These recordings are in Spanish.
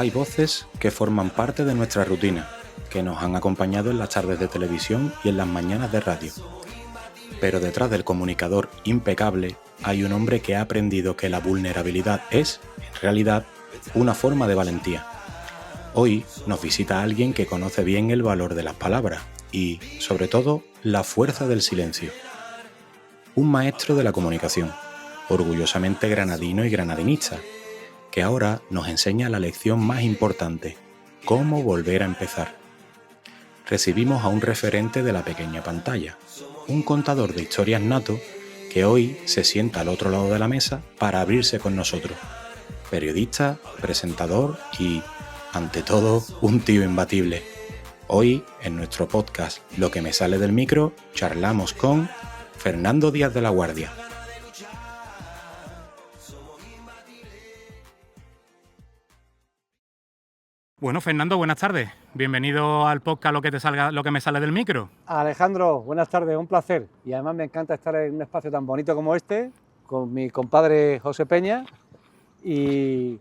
Hay voces que forman parte de nuestra rutina, que nos han acompañado en las tardes de televisión y en las mañanas de radio. Pero detrás del comunicador impecable hay un hombre que ha aprendido que la vulnerabilidad es, en realidad, una forma de valentía. Hoy nos visita alguien que conoce bien el valor de las palabras y, sobre todo, la fuerza del silencio. Un maestro de la comunicación, orgullosamente granadino y granadinista, que ahora nos enseña la lección más importante: cómo volver a empezar. Recibimos a un referente de la pequeña pantalla, un contador de historias nato que hoy se sienta al otro lado de la mesa para abrirse con nosotros. Periodista, presentador y, ante todo, un tío imbatible. Hoy, en nuestro podcast Lo que me sale del micro, charlamos con Fernando Díaz de la Guardia. Bueno, Fernando, buenas tardes. Bienvenido al podcast Lo que me sale del micro. Alejandro, buenas tardes, un placer. Y además me encanta estar en un espacio tan bonito como este, con mi compadre José Peña, y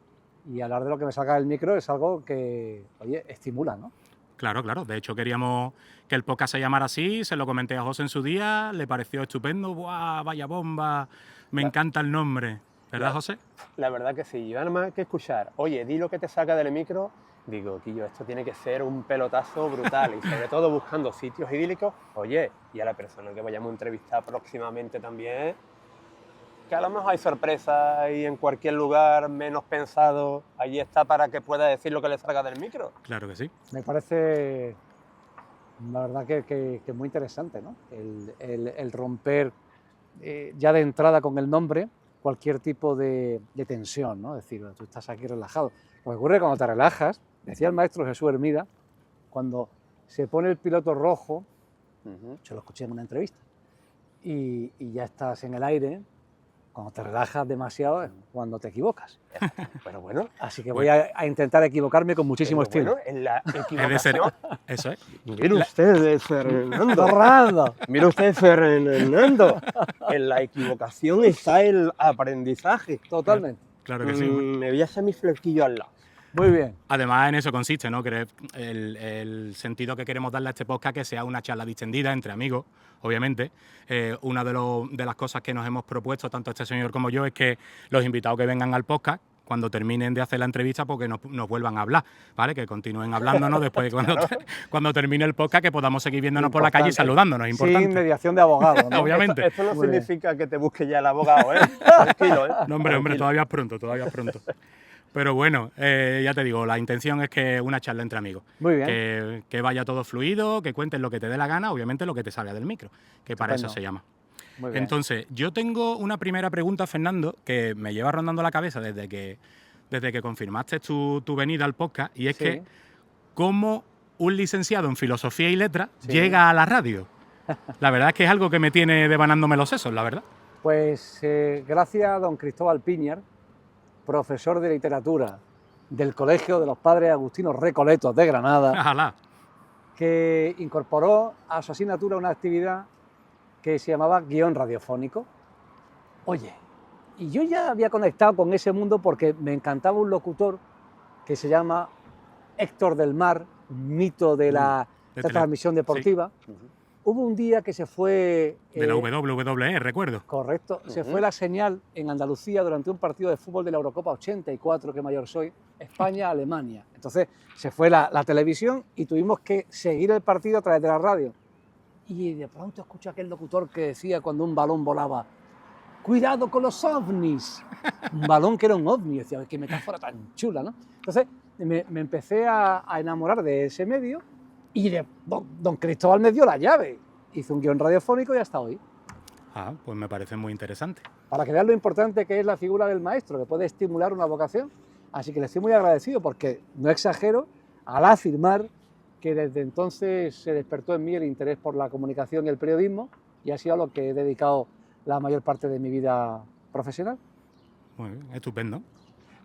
hablar de lo que me salga del micro es algo que, oye, estimula, ¿no? Claro. De hecho, queríamos que el podcast se llamara así, se lo comenté a José en su día, le pareció estupendo. ¡Buah, vaya bomba! Me encanta el nombre. ¿Verdad, José? La verdad que sí. Yo nada más que escuchar, oye, di lo que te saca del micro, digo, Quillo, esto tiene que ser un pelotazo brutal. Y sobre todo buscando sitios idílicos, oye, y a la persona que vayamos a entrevistar próximamente también, que a lo mejor hay sorpresas y en cualquier lugar menos pensado, allí está para que pueda decir lo que le salga del micro. Claro que sí. Me parece, la verdad, que muy interesante, ¿no? El romper ya de entrada con el nombre cualquier tipo de tensión, ¿no? Es decir, tú estás aquí relajado. Lo que ocurre cuando te relajas, decía el maestro Jesús Hermida, cuando se pone el piloto rojo, se lo escuché en una entrevista, y ya estás en el aire. Cuando te relajas demasiado es cuando te equivocas. Pero bueno. Así que voy a intentar equivocarme con muchísimo estilo. Bueno, en la Es de ser. equivocación... Eso es. Mire usted, Fernando. Fernando. Mire usted, Fernando. En la equivocación está el aprendizaje. Totalmente. Claro que sí. Me voy a hacer mi flequillo al lado. Muy bien. Además, en eso consiste, ¿no? El sentido que queremos darle a este podcast, que sea una charla distendida entre amigos, obviamente. Una de las cosas que nos hemos propuesto, tanto este señor como yo, es que los invitados que vengan al podcast, cuando terminen de hacer la entrevista, porque nos vuelvan a hablar, ¿vale? Que continúen hablándonos después, cuando termine el podcast, que podamos seguir viéndonos por la calle y saludándonos, importante. Sin mediación de abogado, ¿no? Obviamente. Esto no significa que te busque ya el abogado, ¿eh? Tranquilo, ¿eh? No, hombre, todavía es pronto. Pero bueno, ya te digo, la intención es que una charla entre amigos. Muy bien. Que vaya todo fluido, que cuentes lo que te dé la gana, obviamente lo que te salga del micro, que para eso se llama. Muy bien. Entonces, yo tengo una primera pregunta, Fernando, que me lleva rondando la cabeza desde que confirmaste tu venida al podcast, y es que ¿cómo un licenciado en Filosofía y Letras llega a la radio? La verdad es que es algo que me tiene devanándome los sesos, la verdad. Pues gracias a don Cristóbal Piñar, profesor de literatura del Colegio de los Padres Agustinos Recoletos de Granada, Ojalá. que incorporó a su asignatura una actividad que se llamaba guión radiofónico. Oye, y yo ya había conectado con ese mundo porque me encantaba un locutor que se llama Héctor del Mar, un mito de la transmisión deportiva. Sí. Hubo un día que se fue... De la WWE, recuerdo. Correcto. Se fue la señal en Andalucía durante un partido de fútbol de la Eurocopa 84, que mayor soy, España-Alemania. Entonces se fue la televisión y tuvimos que seguir el partido a través de la radio. Y de pronto escucho aquel locutor que decía cuando un balón volaba: ¡cuidado con los ovnis! Un balón que era un ovni. Decía, qué metáfora tan chula, ¿no? Entonces me empecé a enamorar de ese medio. Y don Cristóbal me dio la llave. Hice un guión radiofónico y hasta hoy. Ah, pues me parece muy interesante. Para que vean lo importante que es la figura del maestro, que puede estimular una vocación. Así que le estoy muy agradecido porque, no exagero, al afirmar que desde entonces se despertó en mí el interés por la comunicación y el periodismo, y ha sido a lo que he dedicado la mayor parte de mi vida profesional. Muy bien, estupendo.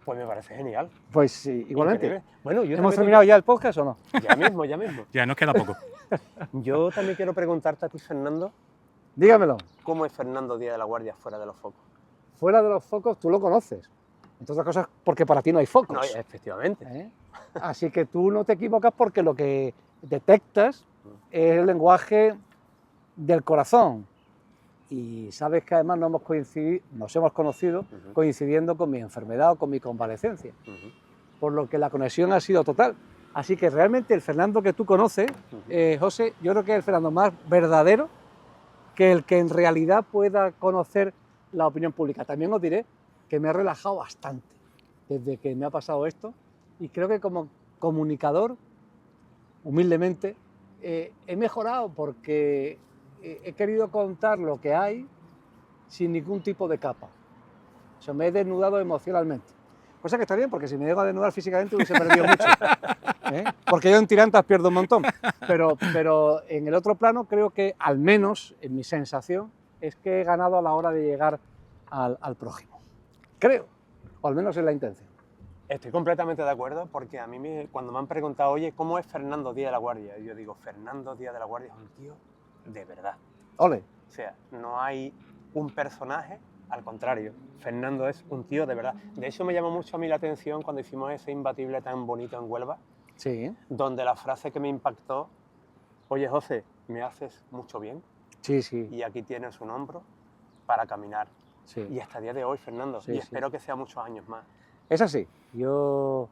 Pues me parece genial. Pues sí, igualmente. Increíble. Bueno, ¿Hemos terminado ya el podcast o no? Ya mismo. Ya nos queda poco. Yo también quiero preguntarte a ti, Fernando, Dígamelo. ¿cómo es Fernando Díaz de la Guardia fuera de los focos? Fuera de los focos, tú lo conoces. Entre otras cosas porque para ti no hay focos. No, efectivamente. ¿Eh? Así que tú no te equivocas porque lo que detectas es el lenguaje del corazón. Y sabes que además nos hemos conocido coincidiendo con mi enfermedad o con mi convalecencia. Por lo que la conexión ha sido total. Así que realmente el Fernando que tú conoces, José, yo creo que es el Fernando más verdadero que el que en realidad pueda conocer la opinión pública. También os diré que me he relajado bastante desde que me ha pasado esto y creo que como comunicador, humildemente, he mejorado porque he querido contar lo que hay sin ningún tipo de capa. O sea, me he desnudado emocionalmente. Cosa que está bien, porque si me llego a desnudar físicamente hubiese perdido mucho. Porque yo en tirantas pierdo un montón. Pero en el otro plano creo que, al menos en mi sensación, es que he ganado a la hora de llegar al prójimo. Creo, o al menos es la intención. Estoy completamente de acuerdo porque a mí cuando me han preguntado, oye, ¿cómo es Fernando Díaz de la Guardia? Yo digo, Fernando Díaz de la Guardia es un tío de verdad. ¡Ole! O sea, no hay un personaje, al contrario, Fernando es un tío de verdad. De hecho, me llamó mucho a mí la atención cuando hicimos ese imbatible tan bonito en Huelva, Sí. donde la frase que me impactó, oye, José, me haces mucho bien Sí, sí. y aquí tienes un hombro para caminar. Sí. Y hasta el día de hoy, Fernando, Sí, y sí. espero que sea muchos años más. Es así. Yo,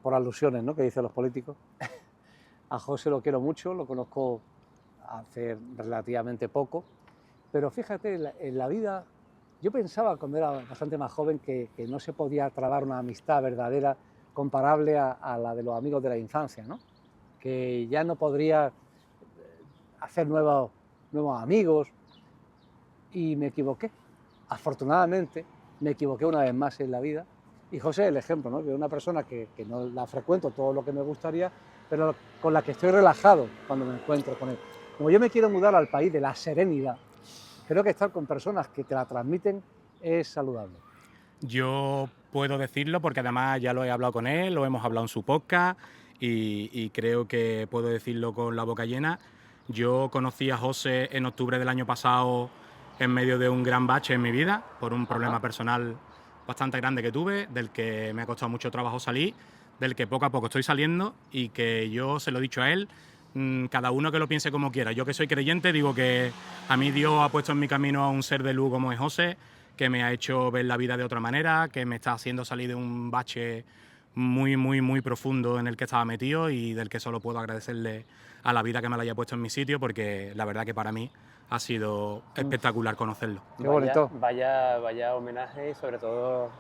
por alusiones, ¿no?, que dicen los políticos, a José lo quiero mucho, lo conozco hace relativamente poco, pero fíjate, en la vida, yo pensaba cuando era bastante más joven que no se podía trabar una amistad verdadera comparable a la de los amigos de la infancia, ¿no? Que ya no podría hacer nuevos amigos, y me equivoqué. Afortunadamente, me equivoqué una vez más en la vida, y José es el ejemplo, ¿no?, que es una persona que no la frecuento todo lo que me gustaría, pero con la que estoy relajado cuando me encuentro con él. Como yo me quiero mudar al país de la serenidad, creo que estar con personas que te la transmiten es saludable. Yo puedo decirlo porque además ya lo he hablado con él, lo hemos hablado en su podcast y creo que puedo decirlo con la boca llena. Yo conocí a José en octubre del año pasado en medio de un gran bache en mi vida por un problema personal bastante grande que tuve, del que me ha costado mucho trabajo salir, del que poco a poco estoy saliendo y que yo se lo he dicho a él, cada uno que lo piense como quiera. Yo que soy creyente digo que a mí Dios ha puesto en mi camino a un ser de luz como es José, que me ha hecho ver la vida de otra manera, que me está haciendo salir de un bache muy, muy, muy profundo en el que estaba metido y del que solo puedo agradecerle a la vida que me la haya puesto en mi sitio, porque la verdad que para mí ha sido espectacular conocerlo. Qué bonito. Vaya homenaje y sobre todo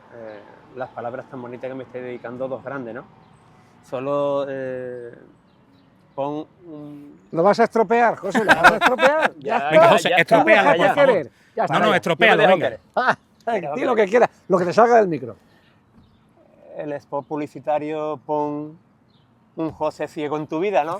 las palabras tan bonitas que me estáis dedicando, dos grandes, ¿no? Solo pon un... ¿Lo vas a estropear, José? ¿Lo vas a estropear? Ya, Venga, José, estropéalo, por favor. Ya está. No, estropéalo, venga. Di lo que quieras, lo que te salga del micro. El spot publicitario, pon un José ciego en tu vida, ¿no?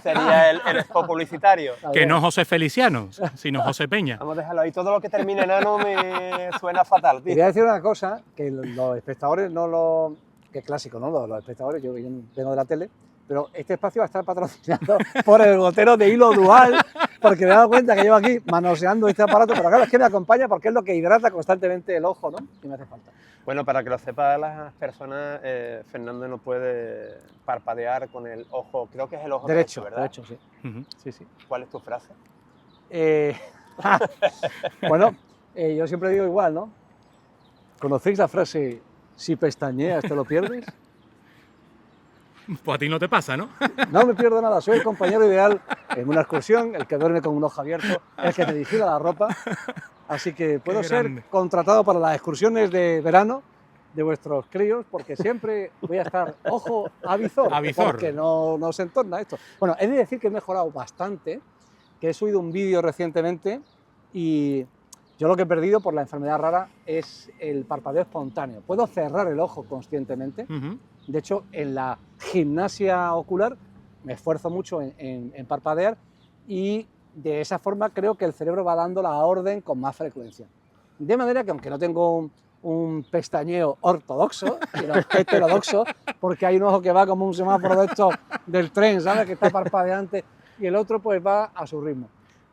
Sería el spot publicitario. Que no José Feliciano, sino José Peña. Vamos a dejarlo ahí. Todo lo que termine en ano me suena fatal, tío. Quería decir una cosa, que los espectadores no lo... que es clásico, ¿no? Los espectadores, yo vengo de la tele, pero este espacio va a estar patrocinado por el gotero de hilo dual, porque me he dado cuenta que llevo aquí manoseando este aparato, pero claro, es que me acompaña porque es lo que hidrata constantemente el ojo, ¿no? Y me hace falta. Bueno, para que lo sepan las personas, Fernando no puede parpadear con el ojo, creo que es el ojo derecho, ¿verdad? Derecho, sí. Uh-huh. Sí. ¿Cuál es tu frase? Bueno, yo siempre digo igual, ¿no? ¿Conocéis la frase, si pestañeas te lo pierdes? Pues a ti no te pasa, ¿no? No me pierdo nada, soy el compañero ideal en una excursión, el que duerme con un ojo abierto, el que te vigila la ropa, así que puedo ser contratado para las excursiones de verano de vuestros críos, porque siempre voy a estar ojo a visor, porque no se entorna esto. Bueno, he de decir que he mejorado bastante, que he subido un vídeo recientemente y yo lo que he perdido por la enfermedad rara es el parpadeo espontáneo. Puedo cerrar el ojo conscientemente. Uh-huh. De hecho, en la gimnasia ocular me esfuerzo mucho en parpadear y de esa forma creo que el cerebro va dando la orden con más frecuencia. De manera que aunque no tengo un pestañeo ortodoxo, sino heterodoxo, porque hay un ojo que va como un semáforo de estos del tren, ¿sabes?, que está parpadeante, y el otro pues va a su ritmo.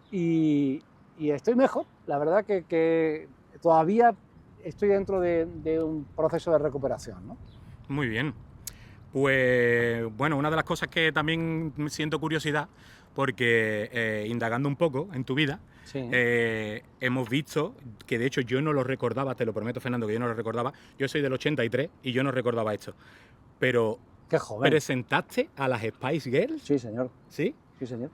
Y estoy mejor, la verdad que todavía estoy dentro de un proceso de recuperación, ¿no? Muy bien. Pues bueno, una de las cosas que también siento curiosidad, porque indagando un poco en tu vida, Sí. hemos visto que de hecho yo no lo recordaba, te lo prometo, Fernando, que yo no lo recordaba. Yo soy del 83 y yo no recordaba esto. Pero Qué joven. presentaste a las Spice Girls, Sí, señor. ¿sí? Sí, señor.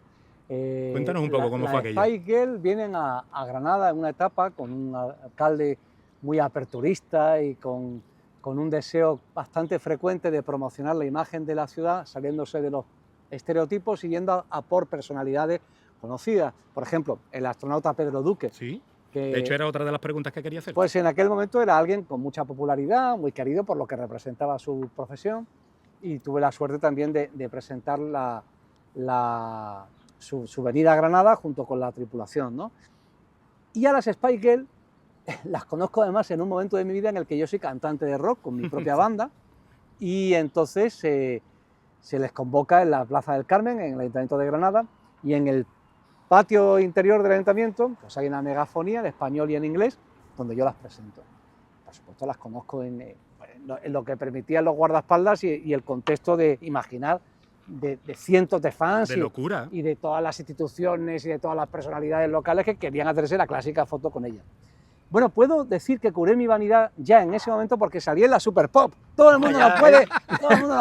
Cuéntanos un poco cómo fue aquello. Las Spice Girls vienen a Granada en una etapa con un alcalde muy aperturista y con un deseo bastante frecuente de promocionar la imagen de la ciudad, saliéndose de los estereotipos y yendo a por personalidades conocidas. Por ejemplo, el astronauta Pedro Duque. Sí. Que, De hecho, era otra de las preguntas que quería hacer. pues en aquel momento era alguien con mucha popularidad, muy querido por lo que representaba su profesión, y tuve la suerte también de presentar su venida a Granada junto con la tripulación, ¿no? Y a las Spice Girls las conozco además en un momento de mi vida en el que yo soy cantante de rock con mi propia banda, y entonces se les convoca en la Plaza del Carmen, en el Ayuntamiento de Granada, y en el patio interior del ayuntamiento pues hay una megafonía en español y en inglés donde yo las presento. Por supuesto las conozco en lo que permitían los guardaespaldas y el contexto de imaginar de cientos de fans De locura. y de todas las instituciones y de todas las personalidades locales que querían hacerse la clásica foto con ella. Bueno, puedo decir que curé mi vanidad ya en ese momento porque salí en la Super Pop. Todo el mundo no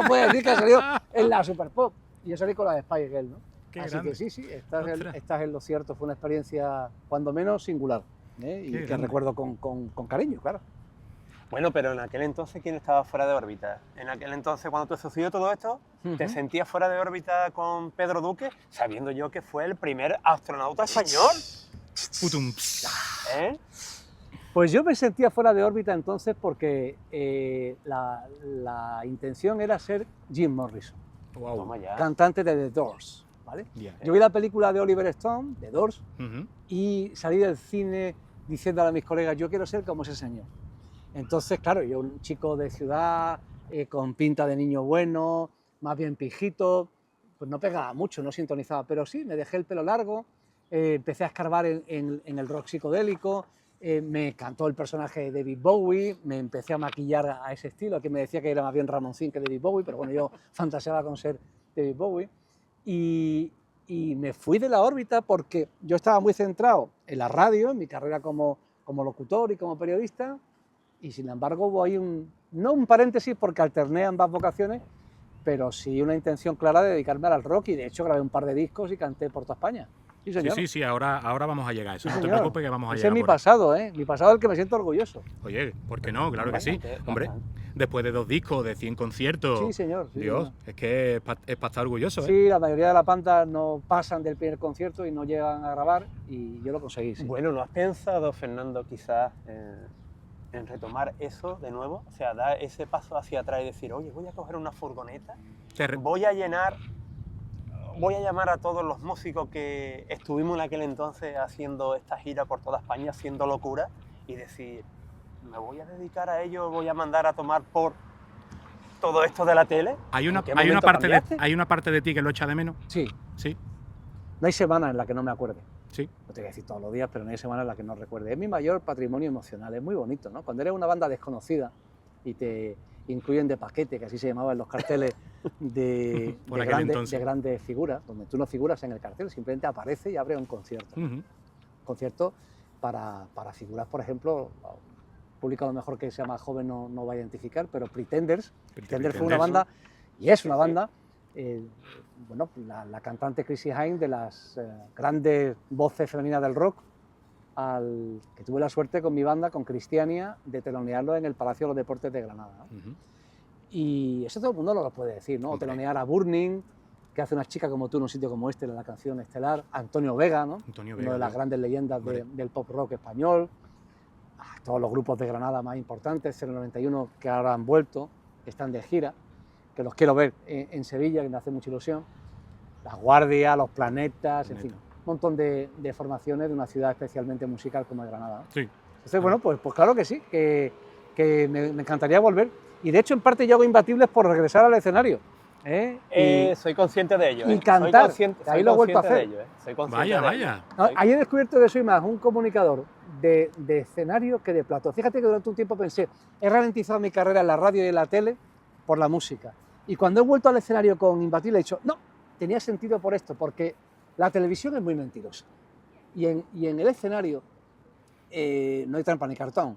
puede decir que salió en la Super Pop. Y yo salí con la de Spice Girls, ¿no? Qué Así grande. que sí, estás Ostras. en lo cierto. Fue una experiencia, cuando menos, singular. Y Qué que grande. recuerdo con cariño, claro. Bueno, pero en aquel entonces, ¿quién estaba fuera de órbita? En aquel entonces, cuando te sucedió todo esto, ¿te Ujú. sentías fuera de órbita con Pedro Duque, sabiendo yo que fue el primer astronauta español? Putum. ¿Eh? Pues yo me sentía fuera de órbita entonces porque la intención era ser Jim Morrison, Wow. Toma ya. cantante de The Doors, ¿vale? Bien. Yo vi la película de Oliver Stone, The Doors, Ujú. y salí del cine diciéndole a mis colegas, yo quiero ser como ese señor. Entonces, claro, yo un chico de ciudad, con pinta de niño bueno, más bien pijito, pues no pegaba mucho, no sintonizaba, pero sí, me dejé el pelo largo, empecé a escarbar en el rock psicodélico, me encantó el personaje de David Bowie, me empecé a maquillar a ese estilo, que me decía que era más bien Ramoncín que David Bowie, pero bueno, yo fantaseaba con ser David Bowie, y me fui de la órbita porque yo estaba muy centrado en la radio, en mi carrera como locutor y como periodista, y sin embargo hubo ahí no un paréntesis porque alterné ambas vocaciones, pero sí una intención clara de dedicarme al rock, y de hecho grabé un par de discos y canté por toda España. Sí, Sí, señor. sí, ahora vamos a llegar a eso. Sí, No te señor. preocupes que vamos a Ese llegar. es mi por ahí. pasado, mi pasado del que me siento orgulloso. Oye, ¿por qué no? Claro que sí. Bastante, Hombre, bastante. después de 2 discos, de 100 conciertos. Sí, señor. Sí, Dios, señor. es que es para estar orgulloso, ¿eh? Sí, la mayoría de las bandas no pasan del primer concierto y no llegan a grabar, y yo lo conseguí. Sí. Bueno, ¿no has pensado, Fernando, quizás en retomar eso de nuevo? O sea, dar ese paso hacia atrás y decir, oye, voy a coger una furgoneta, voy a llamar a todos los músicos que estuvimos en aquel entonces haciendo esta gira por toda España, haciendo locura, y decir, me voy a dedicar a ello, voy a mandar a tomar por todo esto de la tele. Hay una ¿En qué parte momento hay una parte de ti que lo echa de menos. Sí, Sí, no hay semana en la que no me acuerde. sí. No te voy a decir todos los días, pero no hay semana en la que no recuerde. Es mi mayor patrimonio emocional, es muy bonito, ¿no? Cuando eres una banda desconocida y te incluyen de paquete, que así se llamaban los carteles de Por aquel entonces. grandes figuras, donde tú no figuras en el cartel, simplemente aparece y abre un concierto. Ujú. Concierto para figuras, por ejemplo, público a lo mejor que sea más joven no va a identificar, pero Pretenders. Pretenders fue una banda, y es una banda, bueno, la cantante Chrissy Hynde, de las grandes voces femeninas del rock, que tuve la suerte con mi banda, con Cristiania, de telonearlo en el Palacio de los Deportes de Granada, ¿no? Ujú. Y eso todo el mundo lo puede decir, ¿no? O Hombre. telonear a Burning, que hace una chica como tú en un sitio como este, la canción estelar, Antonio Vega, ¿no? Antonio Una Vega, de las tío. grandes leyendas Hombre. del pop rock español, todos los grupos de Granada más importantes, 091, que ahora han vuelto, que están de gira, que los quiero ver en Sevilla, que me hace mucha ilusión, La Guardia, Los Planetas, en fin, un montón de formaciones de una ciudad especialmente musical como es Granada, ¿no? Sí. Entonces, bueno, pues claro que sí, que me encantaría volver, y de hecho en parte yo hago Imbatibles por regresar al escenario. Soy consciente de ello. Y cantar, ahí lo he vuelto a hacer. De ello, Soy consciente Vaya, de ello. vaya. No, ahí he descubierto que soy más un comunicador de escenario que de plató. Fíjate que durante un tiempo pensé, he ralentizado mi carrera en la radio y en la tele por la música. Y cuando he vuelto al escenario con Imbatible he dicho, no, tenía sentido por esto, porque la televisión es muy mentirosa. Y en el escenario no hay trampa ni cartón.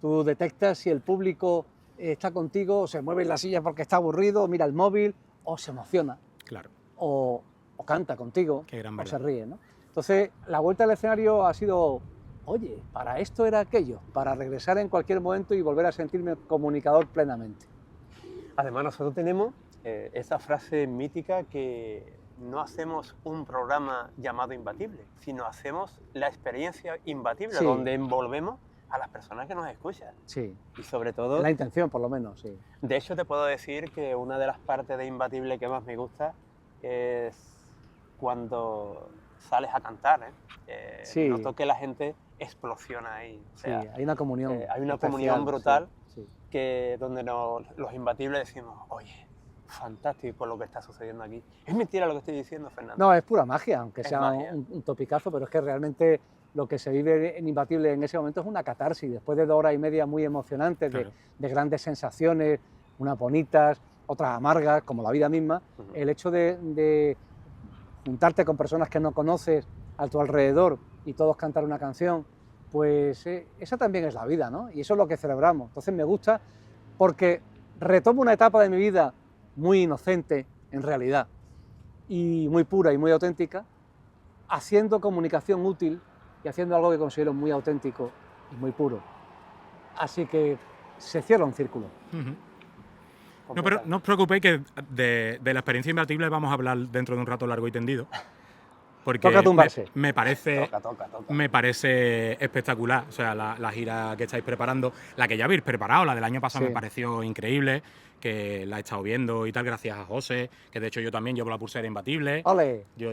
Tú detectas si el público está contigo, o se mueve en la silla porque está aburrido, o mira el móvil, o se emociona, Claro. o canta contigo, Qué gran o verdad. se ríe, ¿no? Entonces, la vuelta al escenario ha sido, oye, para esto era aquello, para regresar en cualquier momento y volver a sentirme comunicador plenamente. Además, nosotros tenemos esa frase mítica que no hacemos un programa llamado Imbatible, sino hacemos la experiencia imbatible, Sí. donde envolvemos a las personas que nos escuchan. Sí, Y sobre todo, la intención por lo menos, sí. de hecho te puedo decir que una de las partes de Imbatible que más me gusta es cuando sales a cantar. Sí. Noto que la gente explosiona ahí. O sea, Sí, hay una comunión. hay una especial, comunión brutal. sí, sí. que donde los imbatibles decimos, oye, fantástico lo que está sucediendo aquí. Es mentira lo que estoy diciendo, Fernando. No, es pura magia, aunque Es sea magia. un topicazo, pero es que realmente lo que se vive en Imbatible en ese momento es una catarsis, después de 2 horas y media muy emocionantes, Claro. de grandes sensaciones, unas bonitas, otras amargas, como la vida misma. Ujú. El hecho de juntarte con personas que no conoces a tu alrededor y todos cantar una canción, pues esa también es la vida, ¿no? Y eso es lo que celebramos. Entonces me gusta porque retomo una etapa de mi vida muy inocente, en realidad, y muy pura y muy auténtica, haciendo comunicación útil y haciendo algo que considero muy auténtico y muy puro. Así que se cierra un círculo. Ujú. No, pero no os preocupéis que de la experiencia imbatible vamos a hablar dentro de un rato largo y tendido. Porque Toca tumbarse. me parece Toca. me parece espectacular. O sea, la gira que estáis preparando, la que ya habéis preparado, la del año pasado Sí. me pareció increíble, que la he estado viendo y tal, gracias a José, que de hecho yo también llevo la pulsera imbatible. ¡Ole! Yo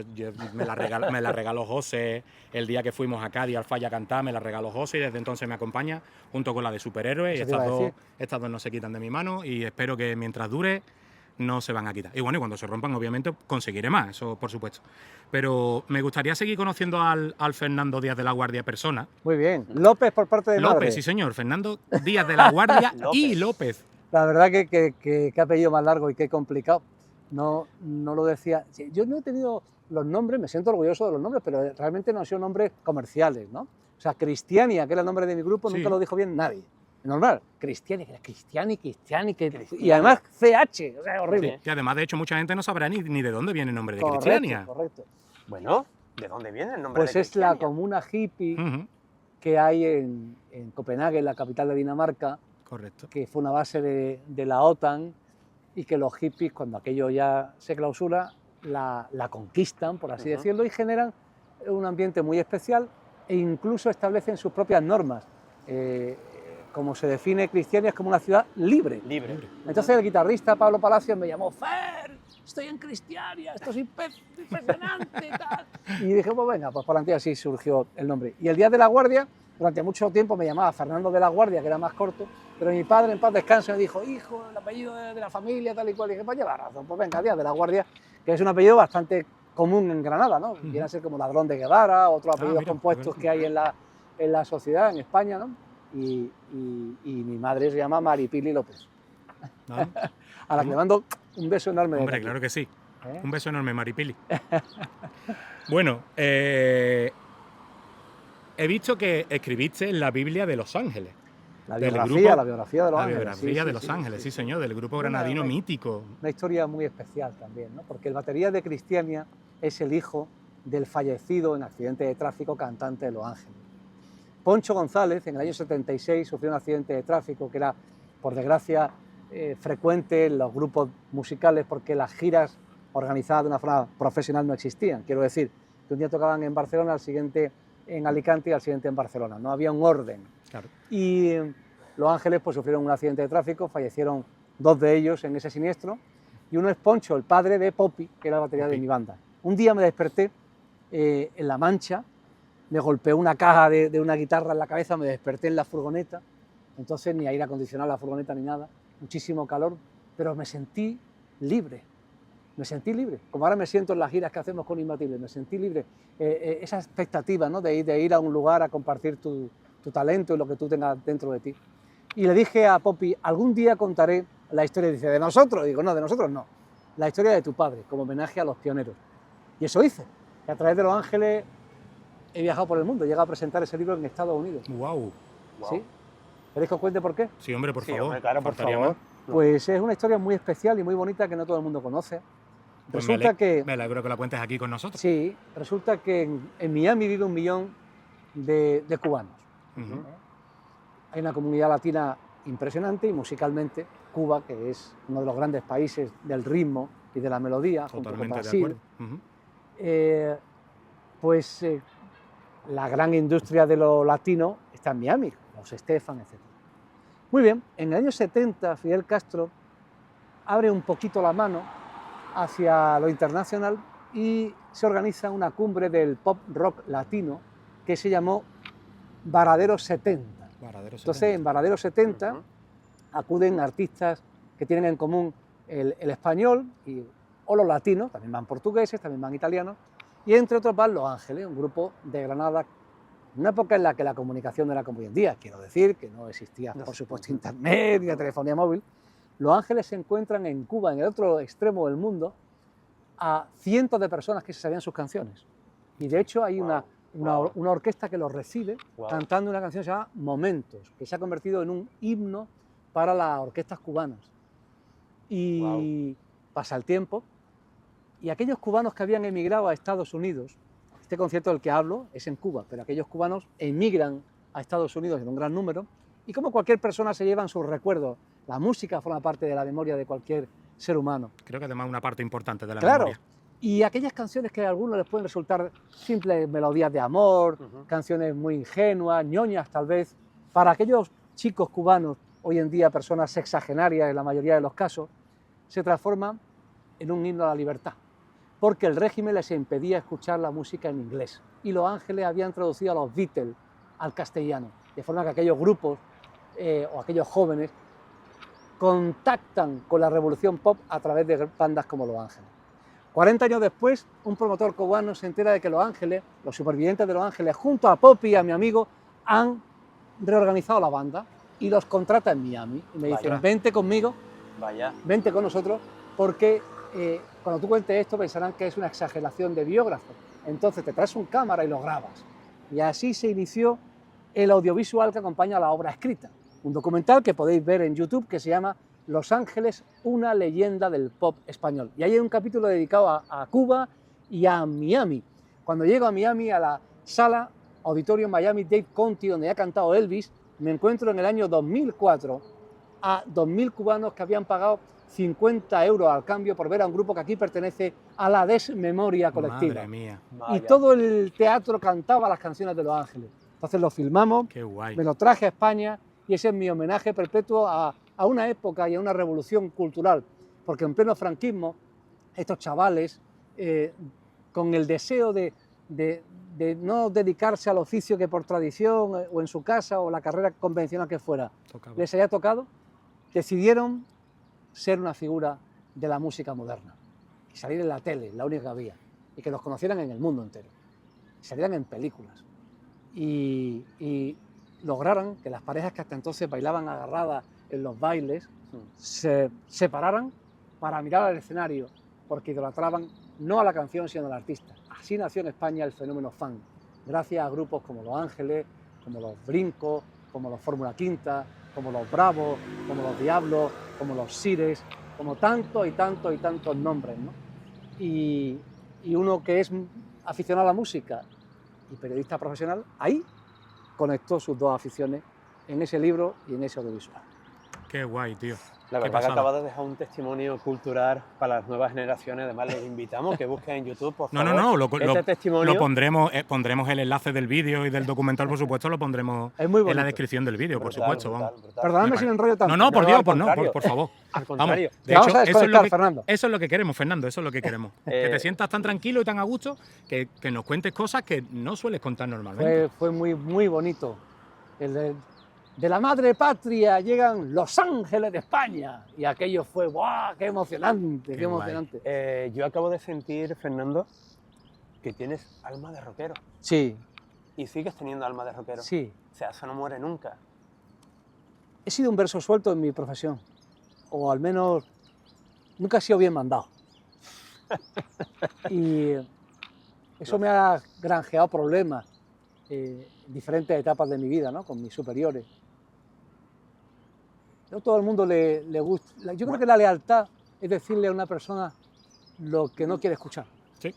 me la regaló José el día que fuimos a Cádiz al Falla a cantar, me la regaló José y desde entonces me acompaña junto con la de Superhéroes. Y Eso te iba a decir. estas dos no se quitan de mi mano y espero que mientras dure no se van a quitar. Y bueno, y cuando se rompan, obviamente, conseguiré más, eso por supuesto. Pero me gustaría seguir conociendo al Fernando Díaz de la Guardia persona. Muy bien. López por parte de López, madre. sí señor, Fernando Díaz de la Guardia y López. López. La verdad que apellido más largo y qué complicado. No lo decía. Sí, yo no he tenido los nombres, me siento orgulloso de los nombres, pero realmente no han sido nombres comerciales, ¿no? O sea, Cristiania, que era el nombre de mi grupo, Sí. nunca lo dijo bien nadie. Normal, Cristiani, que era Cristiani, y además CH, o sea, horrible. Y además, de hecho, mucha gente no sabrá ni de dónde viene el nombre de Cristiania. Correcto. Bueno, ¿de dónde viene el nombre Pues de es la Cristiania? comuna hippie Ujú, que hay en Copenhague, la capital de Dinamarca, correcto. que fue una base de la OTAN y que los hippies, cuando aquello ya se clausura, la conquistan, por así Ujú. decirlo, y generan un ambiente muy especial e incluso establecen sus propias normas. Como se define Cristiania, es como una ciudad libre. Libre. Entonces el guitarrista Pablo Palacios me llamó, Fer, estoy en Cristiania, esto es impresionante, tal. Y dije, pues venga, pues por adelante, así surgió el nombre. Y el Día de la Guardia, durante mucho tiempo me llamaba Fernando de la Guardia, que era más corto, pero mi padre en paz descanse me dijo, hijo, el apellido de la familia, tal y cual. Y dije, pues lleva razón, pues venga, Día de la Guardia, que es un apellido bastante común en Granada, ¿no? Viene a ser como Ladrón de Guevara, otros apellidos mira, compuestos que hay en la sociedad, en España, ¿no? Y mi madre se llama Maripili López, ¿No? a la que le mando un beso enorme. desde Hombre, aquí. claro que sí. ¿Eh? Un beso enorme, Maripili. Bueno, he visto que escribiste en la Biblia de Los Ángeles. La del biografía, grupo- la biografía de Los La Ángeles. biografía sí, de sí, Los sí, Ángeles, sí, sí. señor, del grupo Una- granadino una- mítico. Una historia muy especial también, ¿no? Porque el batería de Cristiania es el hijo del fallecido en accidente de tráfico cantante de Los Ángeles. Poncho González, en el año 76, sufrió un accidente de tráfico que era, por desgracia, frecuente en los grupos musicales porque las giras organizadas de una forma profesional no existían. Quiero decir, que un día tocaban en Barcelona, al siguiente en Alicante y al siguiente en Barcelona. No había un orden. Claro. Y Los Ángeles pues, sufrieron un accidente de tráfico, fallecieron 2 de ellos en ese siniestro, y uno es Poncho, el padre de Poppy, que era la batería de Poppy. mi banda. Un día me desperté en La Mancha, me golpeó una caja de una guitarra en la cabeza, me desperté en la furgoneta, entonces ni aire acondicionado la furgoneta ni nada, muchísimo calor, pero me sentí libre, me sentí libre, como ahora me siento en las giras que hacemos con Imbatible, me sentí libre. Esa expectativa, ¿no?, de ir a un lugar a compartir tu talento y lo que tú tengas dentro de ti. Y le dije a Poppy, algún día contaré la historia. Dice, ¿de nosotros? Digo, no, de nosotros no. La historia de tu padre, como homenaje a los pioneros. Y eso hice. Y a través de Los Ángeles he viajado por el mundo, he llegado a presentar ese libro en Estados Unidos. Wow. ¿Sí? ¿Queréis que os cuente por qué? Sí, hombre, por Sí, favor. hombre, claro, por Faltaría favor. más. Pues es una historia muy especial y muy bonita que no todo el mundo conoce. Pues Resulta que... me alegro que la cuentes aquí con nosotros. Sí, resulta que en Miami vive 1 millón de cubanos. Ujú. Hay una comunidad latina impresionante y musicalmente Cuba, que es uno de los grandes países del ritmo y de la melodía, junto con Totalmente de Brasil, acuerdo. pues la gran industria de lo latino está en Miami, los Estefan, etc. Muy bien, en el año 70 Fidel Castro abre un poquito la mano hacia lo internacional y se organiza una cumbre del pop rock latino que se llamó Varadero 70. Varadero Entonces, 70. en Varadero 70 Ujú. acuden artistas que tienen en común el español o los latinos, también van portugueses, también van italianos, y entre otros van Los Ángeles, un grupo de Granada, en una época en la que la comunicación no era como hoy en día, quiero decir, que no existía, por supuesto, internet ni la telefonía móvil. Los Ángeles se encuentran en Cuba, en el otro extremo del mundo, a cientos de personas que se sabían sus canciones. Y de hecho hay una orquesta que los recibe cantando una canción que se llama Momentos, que se ha convertido en un himno para las orquestas cubanas. Y pasa el tiempo, y aquellos cubanos que habían emigrado a Estados Unidos, este concierto del que hablo es en Cuba, pero aquellos cubanos emigran a Estados Unidos en un gran número, y como cualquier persona se llevan sus recuerdos. La música forma parte de la memoria de cualquier ser humano. Creo que además es una parte importante de la Claro, memoria. y aquellas canciones que a algunos les pueden resultar simples melodías de amor, canciones muy ingenuas, ñoñas tal vez, para aquellos chicos cubanos, hoy en día personas sexagenarias en la mayoría de los casos, se transforman en un himno a la libertad, porque el régimen les impedía escuchar la música en inglés y Los Ángeles habían traducido a los Beatles al castellano, de forma que aquellos grupos o aquellos jóvenes contactan con la revolución pop a través de bandas como Los Ángeles. 40 años después, un promotor cubano se entera de que Los Ángeles, los supervivientes de Los Ángeles, junto a Poppy y a mi amigo, han reorganizado la banda y los contrata en Miami. Y me dicen, vente conmigo, vente con nosotros, porque cuando tú cuentes esto pensarán que es una exageración de biógrafo. Entonces te traes un cámara y lo grabas. Y así se inició el audiovisual que acompaña a la obra escrita. Un documental que podéis ver en YouTube que se llama Los Ángeles, una leyenda del pop español. Y ahí hay un capítulo dedicado a Cuba y a Miami. Cuando llego a Miami, a la sala Auditorio Miami Dade County, donde ha cantado Elvis, me encuentro en el año 2004 a 2.000 cubanos que habían pagado 50 euros al cambio por ver a un grupo que aquí pertenece a la desmemoria colectiva. Madre mía. Y todo el teatro cantaba las canciones de Los Ángeles. Entonces lo filmamos, Qué guay. me lo traje a España y ese es mi homenaje perpetuo a una época y a una revolución cultural, porque en pleno franquismo estos chavales, con el deseo de no dedicarse al oficio que por tradición o en su casa o la carrera convencional que fuera les haya tocado, decidieron ser una figura de la música moderna y salir en la tele, la única que había, y que los conocieran en el mundo entero, y salieran en películas y lograran que las parejas que hasta entonces bailaban agarradas en los bailes se separaran para mirar al escenario, porque idolatraban no a la canción sino al artista. Así nació en España el fenómeno funk, gracias a grupos como Los Ángeles, como los Brincos, como los Fórmula Quinta, como los Bravos, como los Diablos, como los Sires, como tantos y tantos y tantos nombres, ¿no? Y uno que es aficionado a la música y periodista profesional, ahí conectó sus dos aficiones en ese libro y en ese audiovisual. Qué guay, tío. La Qué verdad que pasada. acabas de dejar un testimonio cultural para las nuevas generaciones. Además, les invitamos que busquen en YouTube, por favor. No, testimonio. lo pondremos el enlace del vídeo y del documental, por supuesto, lo pondremos Es muy en la bonito. descripción del vídeo, por supuesto. Vamos. Perdóname si me enrollo tanto. No, por No, Dios, al pues no, contrario. por favor. Al contrario. De Vamos hecho, a eso es, lo desconectar, que, Fernando. eso es lo que queremos, Fernando, eso es lo que queremos. Que te sientas tan tranquilo y tan a gusto que nos cuentes cosas que no sueles contar normalmente. Fue muy, muy bonito el de la madre patria llegan los ángeles de España. Y aquello fue, ¡guau! ¡Qué emocionante! ¡Qué emocionante! Yo acabo de sentir, Fernando, que tienes alma de rockero. Sí, Y sigues teniendo alma de rockero. sí. O sea, eso no muere nunca. He sido un verso suelto en mi profesión. O al menos nunca he sido bien mandado. Y eso me ha granjeado problemas en diferentes etapas de mi vida, ¿no? Con mis superiores. No todo el mundo le gusta. Yo creo que la lealtad es decirle a una persona lo que no quiere escuchar. Sí,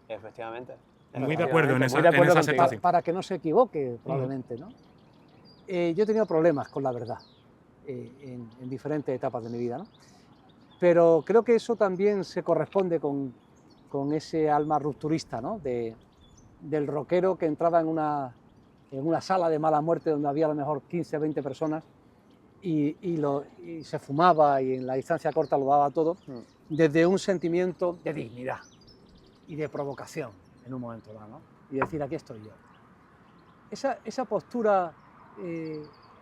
Efectivamente. muy de acuerdo en esa, Muy de acuerdo en esa contigo. situación. Para que no se equivoque, probablemente, ¿no? Yo he tenido problemas con la verdad en diferentes etapas de mi vida, ¿no? Pero creo que eso también se corresponde con ese alma rupturista, ¿no? Del rockero que entraba en una sala de mala muerte donde había a lo mejor 15, 20 personas y se fumaba y en la distancia corta lo daba todo, desde un sentimiento de dignidad y de provocación en un momento dado, ¿no? Y decir, aquí estoy yo. Esa postura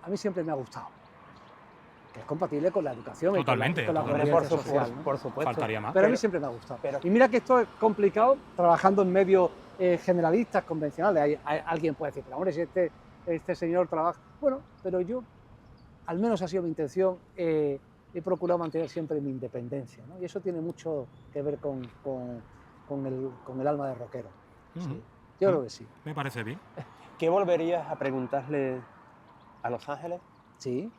a mí siempre me ha gustado, que es compatible con la educación Totalmente, y con la totalmente. convivencia social, ¿no? Por supuesto. Faltaría más. Pero a mí siempre me ha gustado. pero- Y mira que esto es complicado trabajando en medios generalistas, convencionales. Alguien puede decir, pero hombre, si este señor trabaja... Bueno, pero yo, al menos ha sido mi intención, he procurado mantener siempre mi independencia, ¿no? Y eso tiene mucho que ver con el alma de rockero. Sí. Yo creo que sí. Me parece bien. ¿Qué volverías a preguntarle a Los Ángeles? Sí.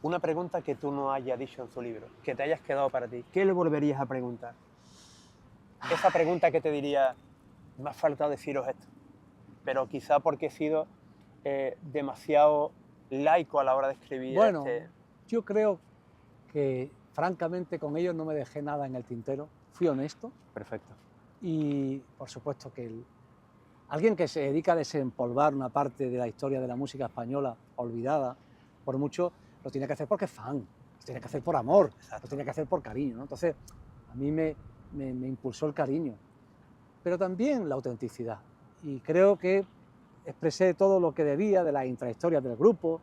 Una pregunta que tú no hayas dicho en su libro, que te hayas quedado para ti. ¿Qué le volverías a preguntar? Esa pregunta que te diría, me ha faltado deciros esto, pero quizá porque he sido demasiado laico a la hora de escribir. Bueno, yo creo que francamente con ellos no me dejé nada en el tintero. Fui honesto. Perfecto. Y por supuesto que alguien que se dedica a desempolvar una parte de la historia de la música española olvidada por mucho, lo tiene que hacer porque es fan, lo tiene que hacer por amor, Exacto. lo tiene que hacer por cariño, ¿no? Entonces, a mí me impulsó el cariño, pero también la autenticidad. Y creo que expresé todo lo que debía de las intrahistorias del grupo,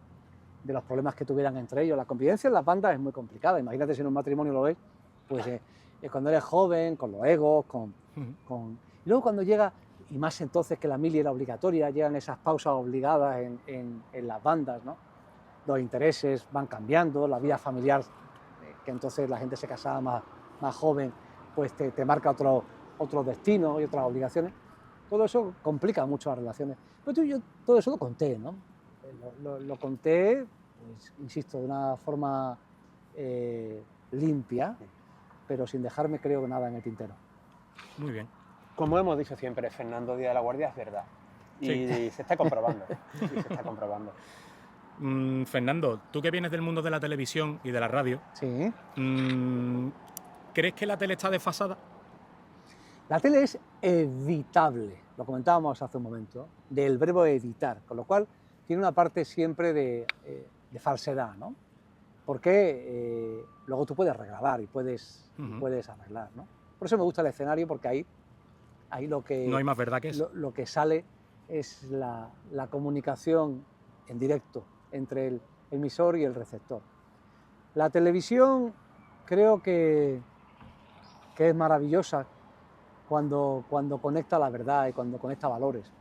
de los problemas que tuvieran entre ellos. La convivencia en las bandas es muy complicada. Imagínate si en un matrimonio lo ves, pues cuando eres joven, con los egos, Y luego cuando llega, y más entonces que la mili era obligatoria, llegan esas pausas obligadas en las bandas, ¿no? Los intereses van cambiando, la vida familiar, que entonces la gente se casaba más joven, pues te marca otros destinos y otras obligaciones. Todo eso complica mucho las relaciones. Pero yo todo eso lo conté, ¿no? Lo conté, pues, insisto, de una forma limpia, pero sin dejarme, creo, que nada en el tintero. Muy bien. Como hemos dicho siempre, Fernando Díaz de la Guardia es verdad. Y Sí. se está comprobando. Y se está comprobando. Fernando, tú que vienes del mundo de la televisión y de la radio, Sí. ¿crees que la tele está desfasada? La tele es editable, lo comentábamos hace un momento, del verbo editar, con lo cual tiene una parte siempre de falsedad, ¿no? Porque luego tú puedes regrabar y puedes arreglar, ¿no? Por eso me gusta el escenario, porque ahí lo que, No hay más verdad que eso. lo que sale es la comunicación en directo entre el emisor y el receptor. La televisión creo que es maravillosa cuando conecta la verdad y cuando conecta valores.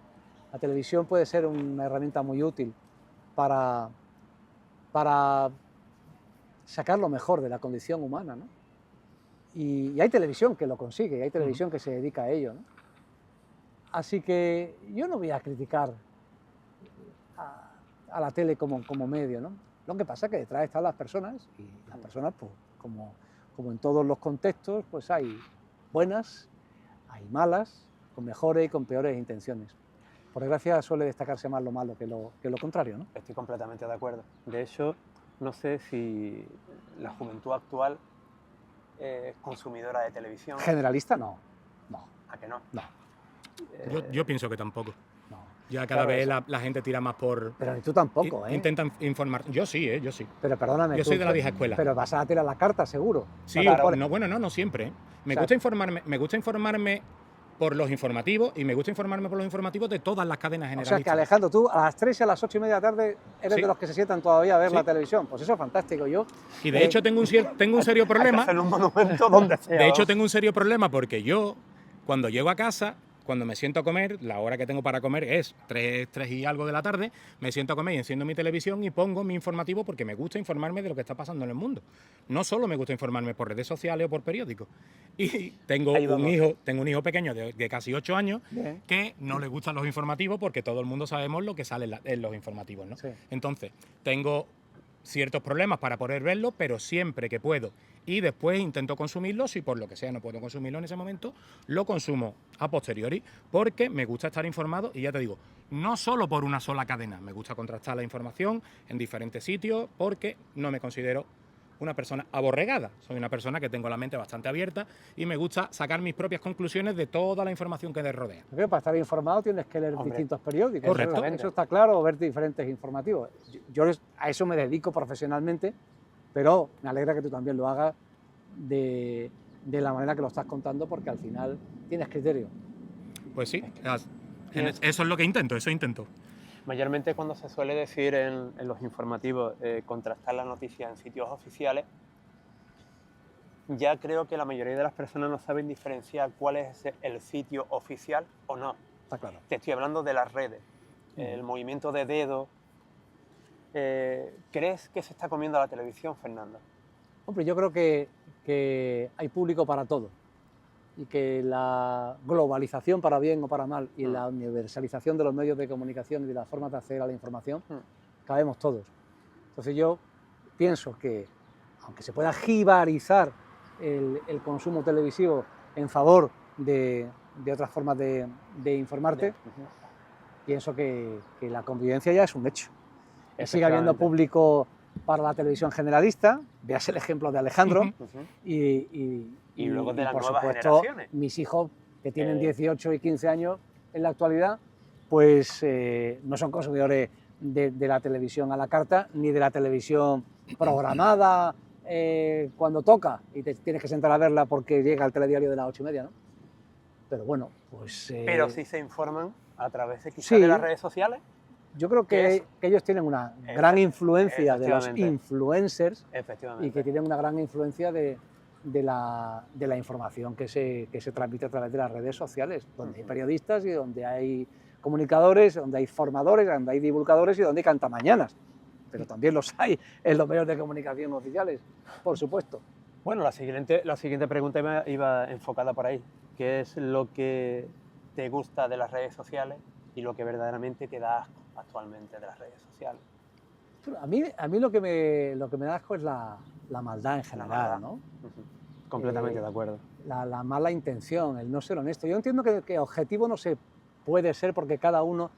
La televisión puede ser una herramienta muy útil para sacar lo mejor de la condición humana, ¿no? Y hay televisión que lo consigue, y hay televisión que se dedica a ello, ¿no? Así que yo no voy a criticar a la tele como medio, ¿no? Lo que pasa es que detrás están las personas, y las personas, pues, como en todos los contextos, pues hay buenas, hay malas, con mejores y con peores intenciones. Por desgracia suele destacarse más lo malo que lo contrario, ¿no? Estoy completamente de acuerdo. De hecho, no sé si la juventud actual es consumidora de televisión. Generalista no. ¿A que no? No. Yo pienso que tampoco. No. Ya cada Claro, vez eso. la gente tira más por... Pero ni tú tampoco, ¿eh? Intentan informar. Yo sí, yo sí. Pero perdóname. Yo soy de la vieja escuela. Pero vas a tirar la carta, seguro. Sí, Claro, no siempre. ¿eh? Me O sea, gusta informarme por los informativos y me gusta informarme por los informativos de todas las cadenas O generalistas. sea que Alejandro, tú a las 3 y a las 8 y media de la tarde eres Sí. de los que se sientan todavía a ver Sí. la televisión. Pues eso es fantástico. Yo, Y de hecho tengo un serio Hay que problema. hacer un monumento donde sea. De hecho, vamos. tengo un serio problema porque yo, cuando llego a casa, cuando me siento a comer, la hora que tengo para comer es 3 y algo de la tarde, me siento a comer y enciendo mi televisión y pongo mi informativo porque me gusta informarme de lo que está pasando en el mundo. No solo me gusta informarme por redes sociales o por periódicos. Y tengo Ahí un vamos. hijo pequeño de casi 8 años bien, que no le gustan los informativos porque todo el mundo sabemos lo que sale en los informativos, ¿no? Sí. Entonces, tengo ciertos problemas para poder verlo, pero siempre que puedo y después intento consumirlo, si por lo que sea no puedo consumirlo en ese momento, lo consumo a posteriori, porque me gusta estar informado y ya te digo, no solo por una sola cadena, me gusta contrastar la información en diferentes sitios porque no me considero una persona aborregada, soy una persona que tengo la mente bastante abierta y me gusta sacar mis propias conclusiones de toda la información que me rodea. yo creo que para estar informado tienes que leer Hombre, distintos periódicos. correcto. Eso está claro, o ver diferentes informativos. Yo a eso me dedico profesionalmente, pero me alegra que tú también lo hagas de la manera que lo estás contando, porque al final tienes criterio. Pues sí, Tienes- eso es lo que intento, eso intento. Mayormente cuando se suele decir en los informativos contrastar la noticia en sitios oficiales, ya creo que la mayoría de las personas no saben diferenciar cuál es el sitio oficial o no. Está claro. Te estoy hablando de las redes, el movimiento de dedo. ¿Crees que se está comiendo la televisión, Fernando? Hombre, yo creo que hay público para todo y que la globalización, para bien o para mal, y la universalización de los medios de comunicación y de las formas de acceder a la información, cabemos todos. Entonces yo pienso que, aunque se pueda jibarizar el consumo televisivo en favor de otras formas de informarte, pienso que la convivencia ya es un hecho. Y sigue habiendo Efectivamente. público para la televisión generalista, veas el ejemplo de Alejandro, Ujú. y luego de las por nuevas supuesto, generaciones. mis hijos, que tienen Eh. 18 y 15 años en la actualidad, pues no son consumidores de la televisión a la carta, ni de la televisión programada cuando toca y te tienes que sentar a verla porque llega el telediario de las 8:30, ¿no? Pero bueno, pues... Pero sí se informan a través de quizás Sí. de las redes sociales. yo creo que ellos tienen una gran influencia de los efectivamente. influencers Efectivamente. y que tienen una gran influencia de la información que se transmite a través de las redes sociales, donde hay Ujú. periodistas y donde hay comunicadores, donde hay formadores, donde hay divulgadores y donde hay cantamañanas. Pero también los hay en los medios de comunicación oficiales, por supuesto. Bueno, la siguiente pregunta iba enfocada por ahí. ¿Qué es lo que te gusta de las redes sociales y lo que verdaderamente te da asco actualmente de las redes sociales? A mí lo que me da asco es la maldad en general, maldad. ¿no? Ujú. Completamente de acuerdo. La mala intención, el no ser honesto. Yo entiendo que objetivo no se puede ser porque cada uno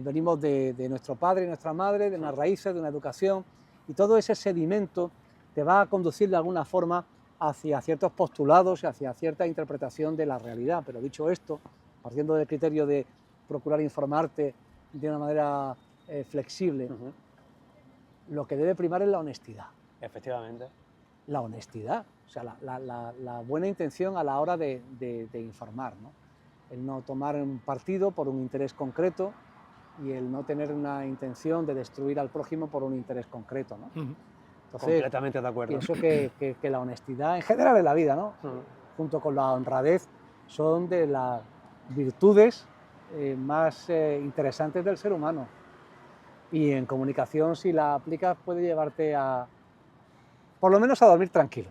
venimos de nuestro padre y nuestra madre, de unas raíces, de una educación, y todo ese sedimento te va a conducir de alguna forma hacia ciertos postulados y hacia cierta interpretación de la realidad. Pero dicho esto, partiendo del criterio de procurar informarte de una manera flexible, Ujú. lo que debe primar es la honestidad. Efectivamente. La honestidad, o sea, la buena intención a la hora de informar, ¿no? El no tomar un partido por un interés concreto y el no tener una intención de destruir al prójimo por un interés concreto, ¿no? Ujú. Entonces, Completamente de acuerdo. pienso que la honestidad en general en la vida, ¿no? Ujú. Junto con la honradez, son de las virtudes más interesantes del ser humano. Y en comunicación, si la aplicas, puede llevarte a, por lo menos, a dormir tranquilo.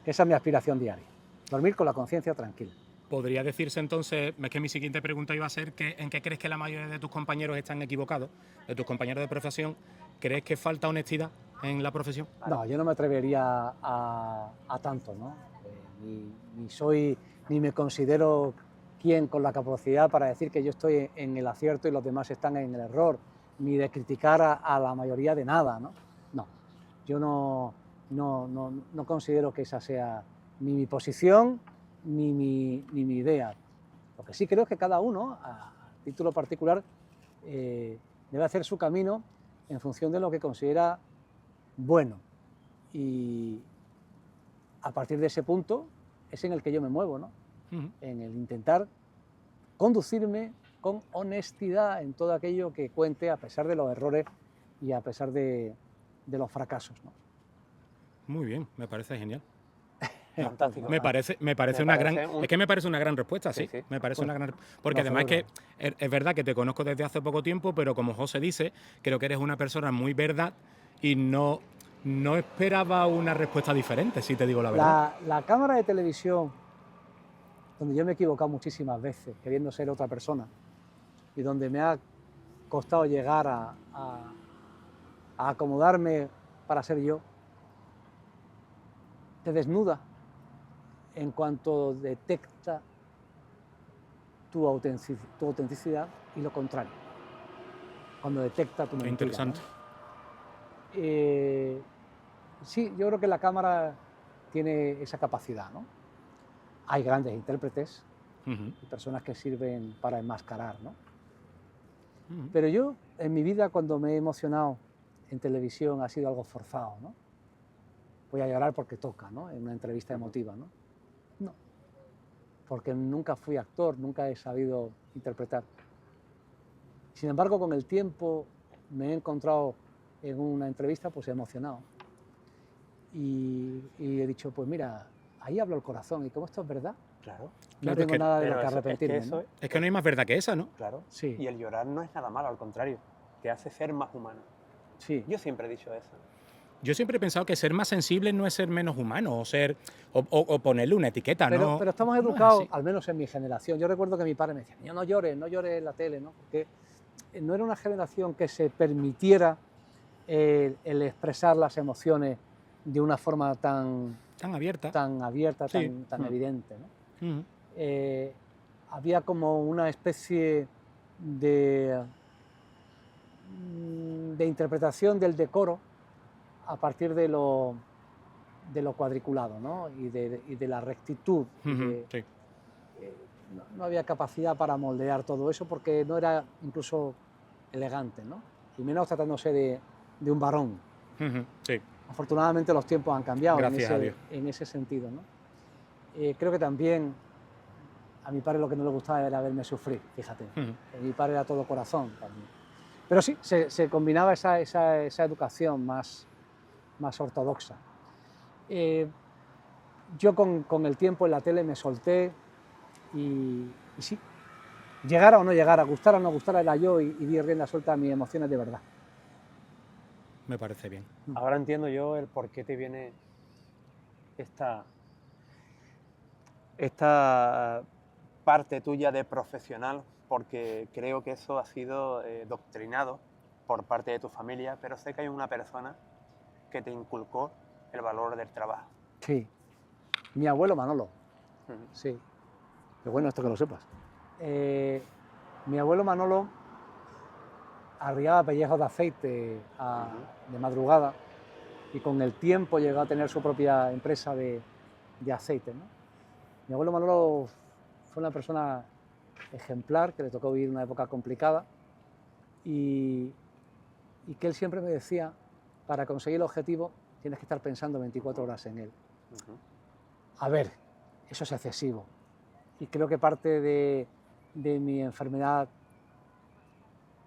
Esa es mi aspiración diaria, dormir con la conciencia tranquila. Podría decirse entonces, es que mi siguiente pregunta iba a ser que ¿en qué crees que la mayoría de tus compañeros están equivocados, de tus compañeros de profesión? ¿Crees que falta honestidad en la profesión? No, yo no me atrevería a tanto, ¿no? Ni me considero quien con la capacidad para decir que yo estoy en el acierto y los demás están en el error, ni de criticar a la mayoría de nada, ¿no? No, yo no considero que esa sea ni mi posición ni mi idea. Lo que sí creo es que cada uno, a título particular, debe hacer su camino en función de lo que considera bueno. Y a partir de ese punto es en el que yo me muevo, ¿no? Ujú. En el intentar conducirme con honestidad en todo aquello que cuente, a pesar de los errores y a pesar de los fracasos, ¿no? Muy bien, me parece genial. Fantástico. Me parece Me una gran... parece un- Es que me parece una gran respuesta, Sí, sí. sí. Me parece Pues, una gran... Porque lo además es que celebro. es verdad que te conozco desde hace poco tiempo, pero como José dice, creo que eres una persona muy verdad y no esperaba una respuesta diferente, si te digo la verdad. La cámara de televisión, donde yo me he equivocado muchísimas veces, queriendo ser otra persona, y donde me ha costado llegar a acomodarme para ser yo, te desnuda en cuanto detecta tu autenticidad y lo contrario, cuando detecta tu Qué mentira, interesante. ¿no? Sí, yo creo que la cámara tiene esa capacidad, ¿no? Hay grandes intérpretes Ujú, y personas que sirven para enmascarar, ¿no? ujú. Pero yo, en mi vida, cuando me he emocionado en televisión, ha sido algo forzado, ¿no? Voy a llorar porque toca, ¿no? En una entrevista emotiva, ¿no? No, porque nunca fui actor, nunca he sabido interpretar. Sin embargo, con el tiempo me he encontrado en una entrevista, pues emocionado. Y he dicho, pues mira, ahí hablo el corazón, y como esto es verdad, Claro. no Claro, es tengo que, nada de lo Pero que eso- arrepentirme, es que ¿no? eso es que no hay más verdad que esa, ¿no? Claro. Sí. Y el llorar no es nada malo, al contrario. Te hace ser más humano. Sí. Yo siempre he dicho eso. Yo siempre he pensado que ser más sensible no es ser menos humano, o ser o ponerle una etiqueta, Pero ¿no? estamos no es educados, así. al menos en mi generación. Yo recuerdo que mi padre me decía, niño, no llores en la tele, ¿no? Porque no era una generación que se permitiera el expresar las emociones de una forma tan Tan abierta. abierta, Sí. tan evidente, ¿no? Ujú. Había como una especie de interpretación del decoro a partir de lo cuadriculado, ¿no? y de la rectitud. Ujú, sí. No había capacidad para moldear todo eso porque no era incluso elegante, ¿no? Y menos tratándose de un varón. Ujú, sí. Afortunadamente los tiempos han cambiado Gracias a Dios. en ese sentido, ¿no? Creo que también a mi padre lo que no le gustaba era verme sufrir, fíjate. Ujú. Mi padre era todo corazón también. Pero sí, se combinaba esa educación más ortodoxa. Yo con el tiempo en la tele me solté y sí, llegara o no llegara, gustara o no gustara, era yo y di rienda suelta a mis emociones de verdad. Me parece bien. Ahora entiendo yo el por qué te viene esta parte tuya de profesional, porque creo que eso ha sido doctrinado por parte de tu familia, pero sé que hay una persona que te inculcó el valor del trabajo. Sí, mi abuelo Manolo, Ujú. sí, qué bueno esto que lo sepas. Mi abuelo Manolo arriaba pellejos de aceite de madrugada y con el tiempo llegó a tener su propia empresa de aceite, ¿no? Mi abuelo Manolo fue una persona ejemplar que le tocó vivir una época complicada y que él siempre me decía, para conseguir el objetivo tienes que estar pensando 24 horas en él. Ujú. A ver, eso es excesivo y creo que parte de mi enfermedad,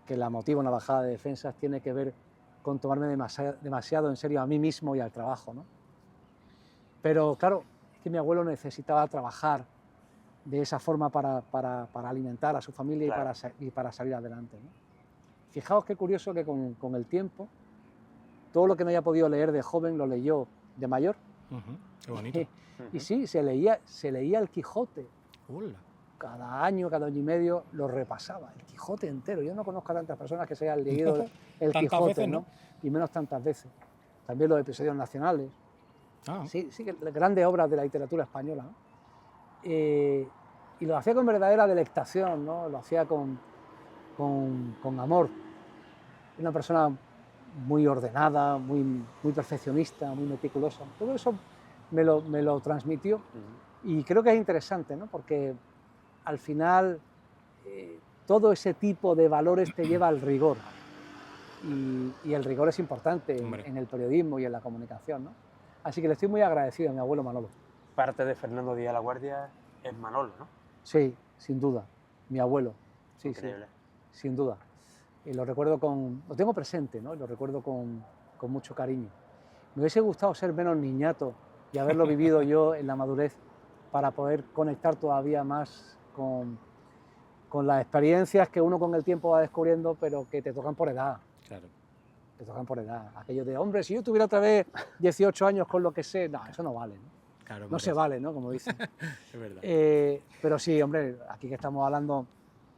que la motiva una bajada de defensas, tiene que ver con tomarme demasiado en serio a mí mismo y al trabajo, ¿no? Pero claro, es que mi abuelo necesitaba trabajar de esa forma para alimentar a su familia. Claro. y para salir adelante, ¿no? Fijaos qué curioso que con el tiempo, todo lo que no haya podido leer de joven lo leyó de mayor. Ujú, qué bonito. Y sí, se leía el Quijote. Hola. Cada año y medio lo repasaba, el Quijote entero. Yo no conozco a tantas personas que se hayan leído el Tantas Quijote, veces, ¿no? ¿no? Y menos tantas veces. También los episodios nacionales. Ah, Sí, grandes obras de la literatura española, ¿no? Y lo hacía con verdadera delectación, ¿no? Lo hacía con amor. Una persona muy ordenada, muy perfeccionista, muy meticulosa. Todo eso me lo transmitió. Ujú. Y creo que es interesante, ¿no? Porque al final todo ese tipo de valores te lleva al rigor. Y el rigor es importante hombre. en el periodismo y en la comunicación, ¿no? Así que le estoy muy agradecido a mi abuelo Manolo. Parte de Fernando Díaz La Guardia es Manolo, ¿no? Sí, sin duda. mi abuelo. Sí, Increíble. sí, sin duda. Y lo recuerdo lo tengo presente, ¿no? Y lo recuerdo con mucho cariño. Me hubiese gustado ser menos niñato y haberlo vivido yo en la madurez para poder conectar todavía más con las experiencias que uno con el tiempo va descubriendo, pero que te tocan por edad. Claro. Te tocan por edad. Aquello de, hombre, si yo tuviera otra vez 18 años con lo que sé, no, eso no vale, ¿no? Claro, No se vale, ¿no? Como dicen. Es verdad. Pero sí, hombre, aquí que estamos hablando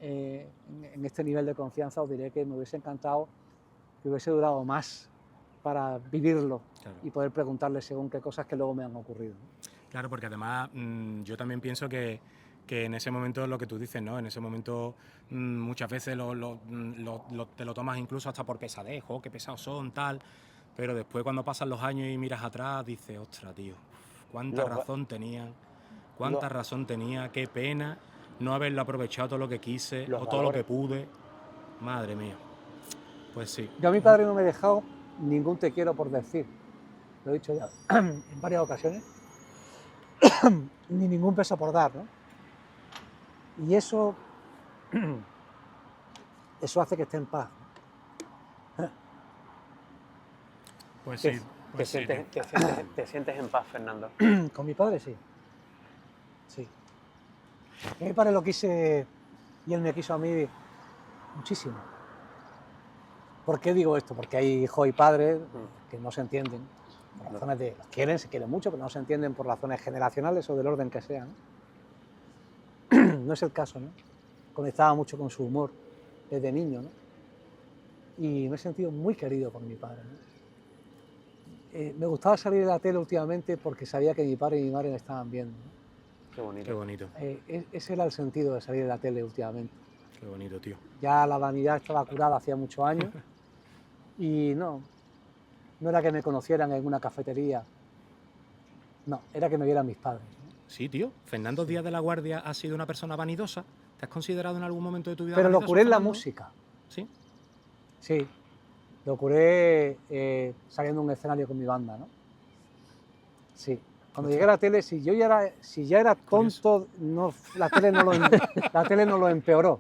en este nivel de confianza, os diré que me hubiese encantado que hubiese durado más para vivirlo Claro. y poder preguntarle según qué cosas que luego me han ocurrido, ¿no? Claro, porque además yo también pienso que en ese momento lo que tú dices, ¿no? En ese momento muchas veces te lo tomas incluso hasta por pesadez, qué pesados son, tal. Pero después cuando pasan los años y miras atrás, dices, ostras, tío, cuánta razón tenían, qué pena no haberlo aprovechado todo lo que quise o todo lo que pude. Madre mía. Pues sí. Yo a mi padre no me he dejado ningún te quiero por decir, lo he dicho ya en varias ocasiones, ni ningún beso por dar, ¿no? Y eso hace que esté en paz. Pues sí. Te sientes en paz, Fernando. Con mi padre sí. Sí. A mi padre lo quise y él me quiso a mí muchísimo. ¿Por qué digo esto? Porque hay hijos y padres que no se entienden. Por razones de... se quieren mucho, pero no se entienden por razones generacionales o del orden que sean. No es el caso, ¿no? Conectaba mucho con su humor desde niño, ¿no? Y me he sentido muy querido por mi padre, ¿no? Me gustaba salir de la tele últimamente porque sabía que mi padre y mi madre me estaban viendo, ¿no? Qué bonito. Qué bonito. Ese era el sentido de salir de la tele últimamente. Qué bonito, tío. Ya la vanidad estaba curada hacía muchos años y no era que me conocieran en una cafetería, no, era que me vieran mis padres, ¿no? Sí, tío. Fernando Díaz de la Guardia ha sido una persona vanidosa. ¿Te has considerado en algún momento de tu vida Pero lo vanidoso, curé en la Fernando? música. Sí. Sí, lo curé saliendo a un escenario con mi banda, ¿no? Sí. Cuando llegué a la tele, si ya era tonto, no, la tele no lo empeoró.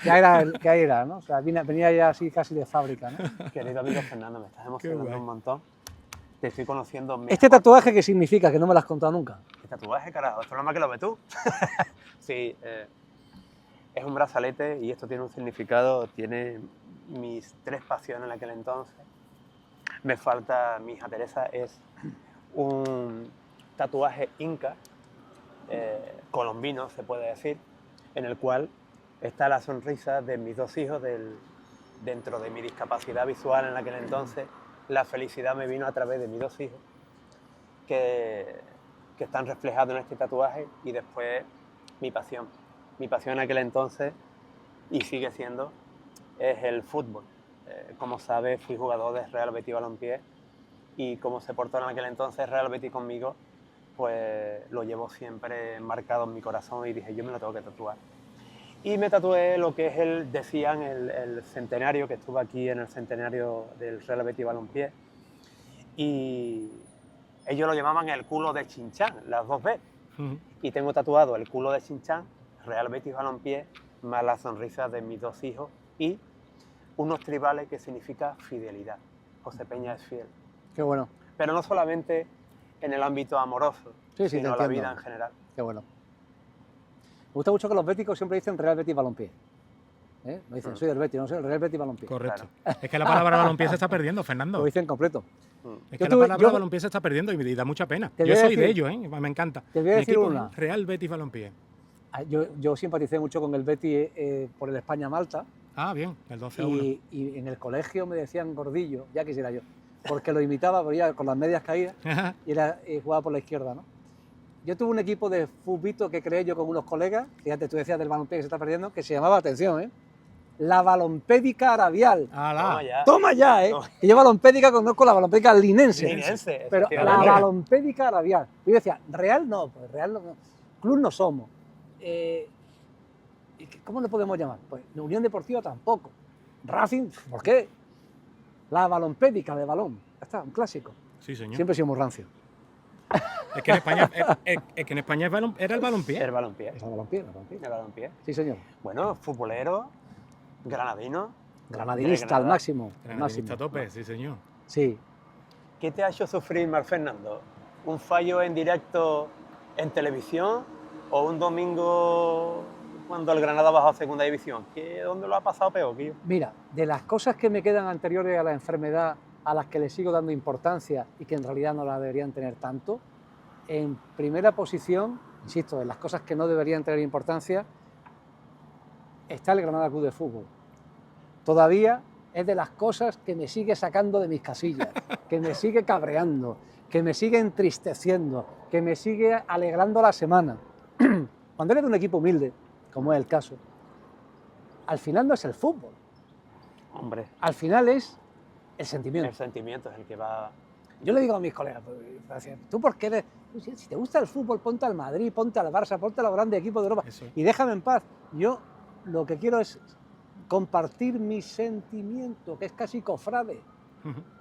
Ya era el que era, ¿no? O sea, venía ya así casi de fábrica, ¿no? Querido amigo Fernando, me estás emocionando un montón. Te estoy conociendo mejor. ¿Este tatuaje qué significa? Que no me lo has contado nunca. ¿Qué tatuaje, carajo? Esto es más que lo ves tú. Sí, es un brazalete y esto tiene un significado, tiene mis 3 pasiones en aquel entonces. Me falta, mi hija Teresa, es un tatuaje inca, colombino se puede decir, en el cual está la sonrisa de mis 2 hijos dentro de mi discapacidad visual en aquel entonces. La felicidad me vino a través de mis 2 hijos que están reflejados en este tatuaje, y después mi pasión en aquel entonces, y sigue siendo, es el fútbol. Como sabes, fui jugador de Real Betis Balompié, y como se portó en aquel entonces Real Betis conmigo, pues lo llevo siempre marcado en mi corazón y dije, yo me lo tengo que tatuar. Y me tatué lo que es decían el centenario, que estuve aquí en el centenario del Real Betis Balompié, y ellos lo llamaban el culo de Chinchán, las 2 B. Y tengo tatuado el culo de Chinchán, Real Betis Balompié, más la sonrisa de mis 2 hijos y unos tribales que significa fidelidad. José Peña es fiel. Qué bueno. Pero no solamente en el ámbito amoroso, Sí, sino te la entiendo. vida en general. Qué bueno. Me gusta mucho que los béticos siempre dicen Real Betis Balompié. No dicen, soy del Betis, no soy el Real Betis Balompié. Correcto. Es que la palabra balompié se está perdiendo, Fernando. Lo dicen completo. Es Yo que tuve- la palabra yo- balompié se está perdiendo y da mucha pena. Te voy Yo a soy de decir- ellos, me encanta. te voy a Mi decir equipo una. es Real Betis Balompié. Yo simpaticé mucho con el Betis por el España-Malta Ah, bien, el 12-1. y en el colegio me decían gordillo, ya quisiera yo, porque lo imitaba, pero ya con las medias caídas y jugaba por la izquierda, ¿no? Yo tuve un equipo de fútbol que creé yo con unos colegas, fíjate, tú decías del balompié que se está perdiendo, que se llamaba, atención, la Balompédica Arabial. ¡Hala! Toma ya. Toma ya, Toma. Que yo balompédica conozco la balompédica linense. Linense, Pero la efectivamente. balompédica arabial. Yo decía, Real no, pues Real no. Club no somos. ¿Cómo le podemos llamar? Pues Unión Deportiva tampoco. Racing, ¿por qué? La balompédica de balón. Ya está, un clásico. Sí, señor. Siempre he sido muy rancio. Es que en España, es que en España era el balompié. El balompié. Es el balompié, el balompié. El balompié. Sí, señor. Bueno, futbolero, granadino. Granadinista Granada. al máximo. al máximo. Granadinista a tope, sí, señor. Sí. ¿Qué te ha hecho sufrir más, Fernando? ¿Un fallo en directo en televisión o un domingo cuando el Granada bajó a segunda división? ¿Dónde lo ha pasado peor, tío? Mira, de las cosas que me quedan anteriores a la enfermedad, a las que le sigo dando importancia y que en realidad no la deberían tener tanto, en primera posición, insisto, de las cosas que no deberían tener importancia, está el Granada Club de Fútbol. Todavía es de las cosas que me sigue sacando de mis casillas, que me sigue cabreando, que me sigue entristeciendo, que me sigue alegrando la semana. Cuando eres de un equipo humilde, como es el caso, al final no es el fútbol, Hombre, al final es el sentimiento. el sentimiento es el que va... Yo le digo a mis colegas, tú por qué eres, si te gusta el fútbol, ponte al Madrid, ponte al Barça, ponte a los grandes equipos de Europa Eso. y déjame en paz. Yo lo que quiero es compartir mi sentimiento, que es casi cofrade.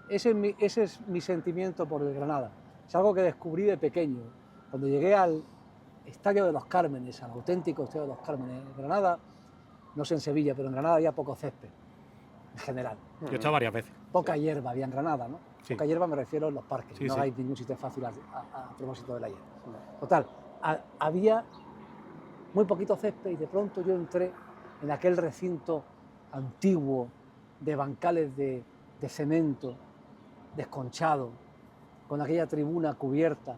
Ese es mi sentimiento por el Granada. Es algo que descubrí de pequeño. Cuando llegué al Estadio de los Cármenes, al auténtico Estadio de los Cármenes, en Granada, no sé en Sevilla, pero en Granada había poco césped, en general. Yo he estado varias veces. Poca hierba había en Granada, ¿no? Sí. Poca hierba me refiero en los parques, Sí, no sí. hay ningún sitio fácil a propósito de la hierba. Total, había muy poquito césped y de pronto yo entré en aquel recinto antiguo de bancales de cemento, desconchado, con aquella tribuna cubierta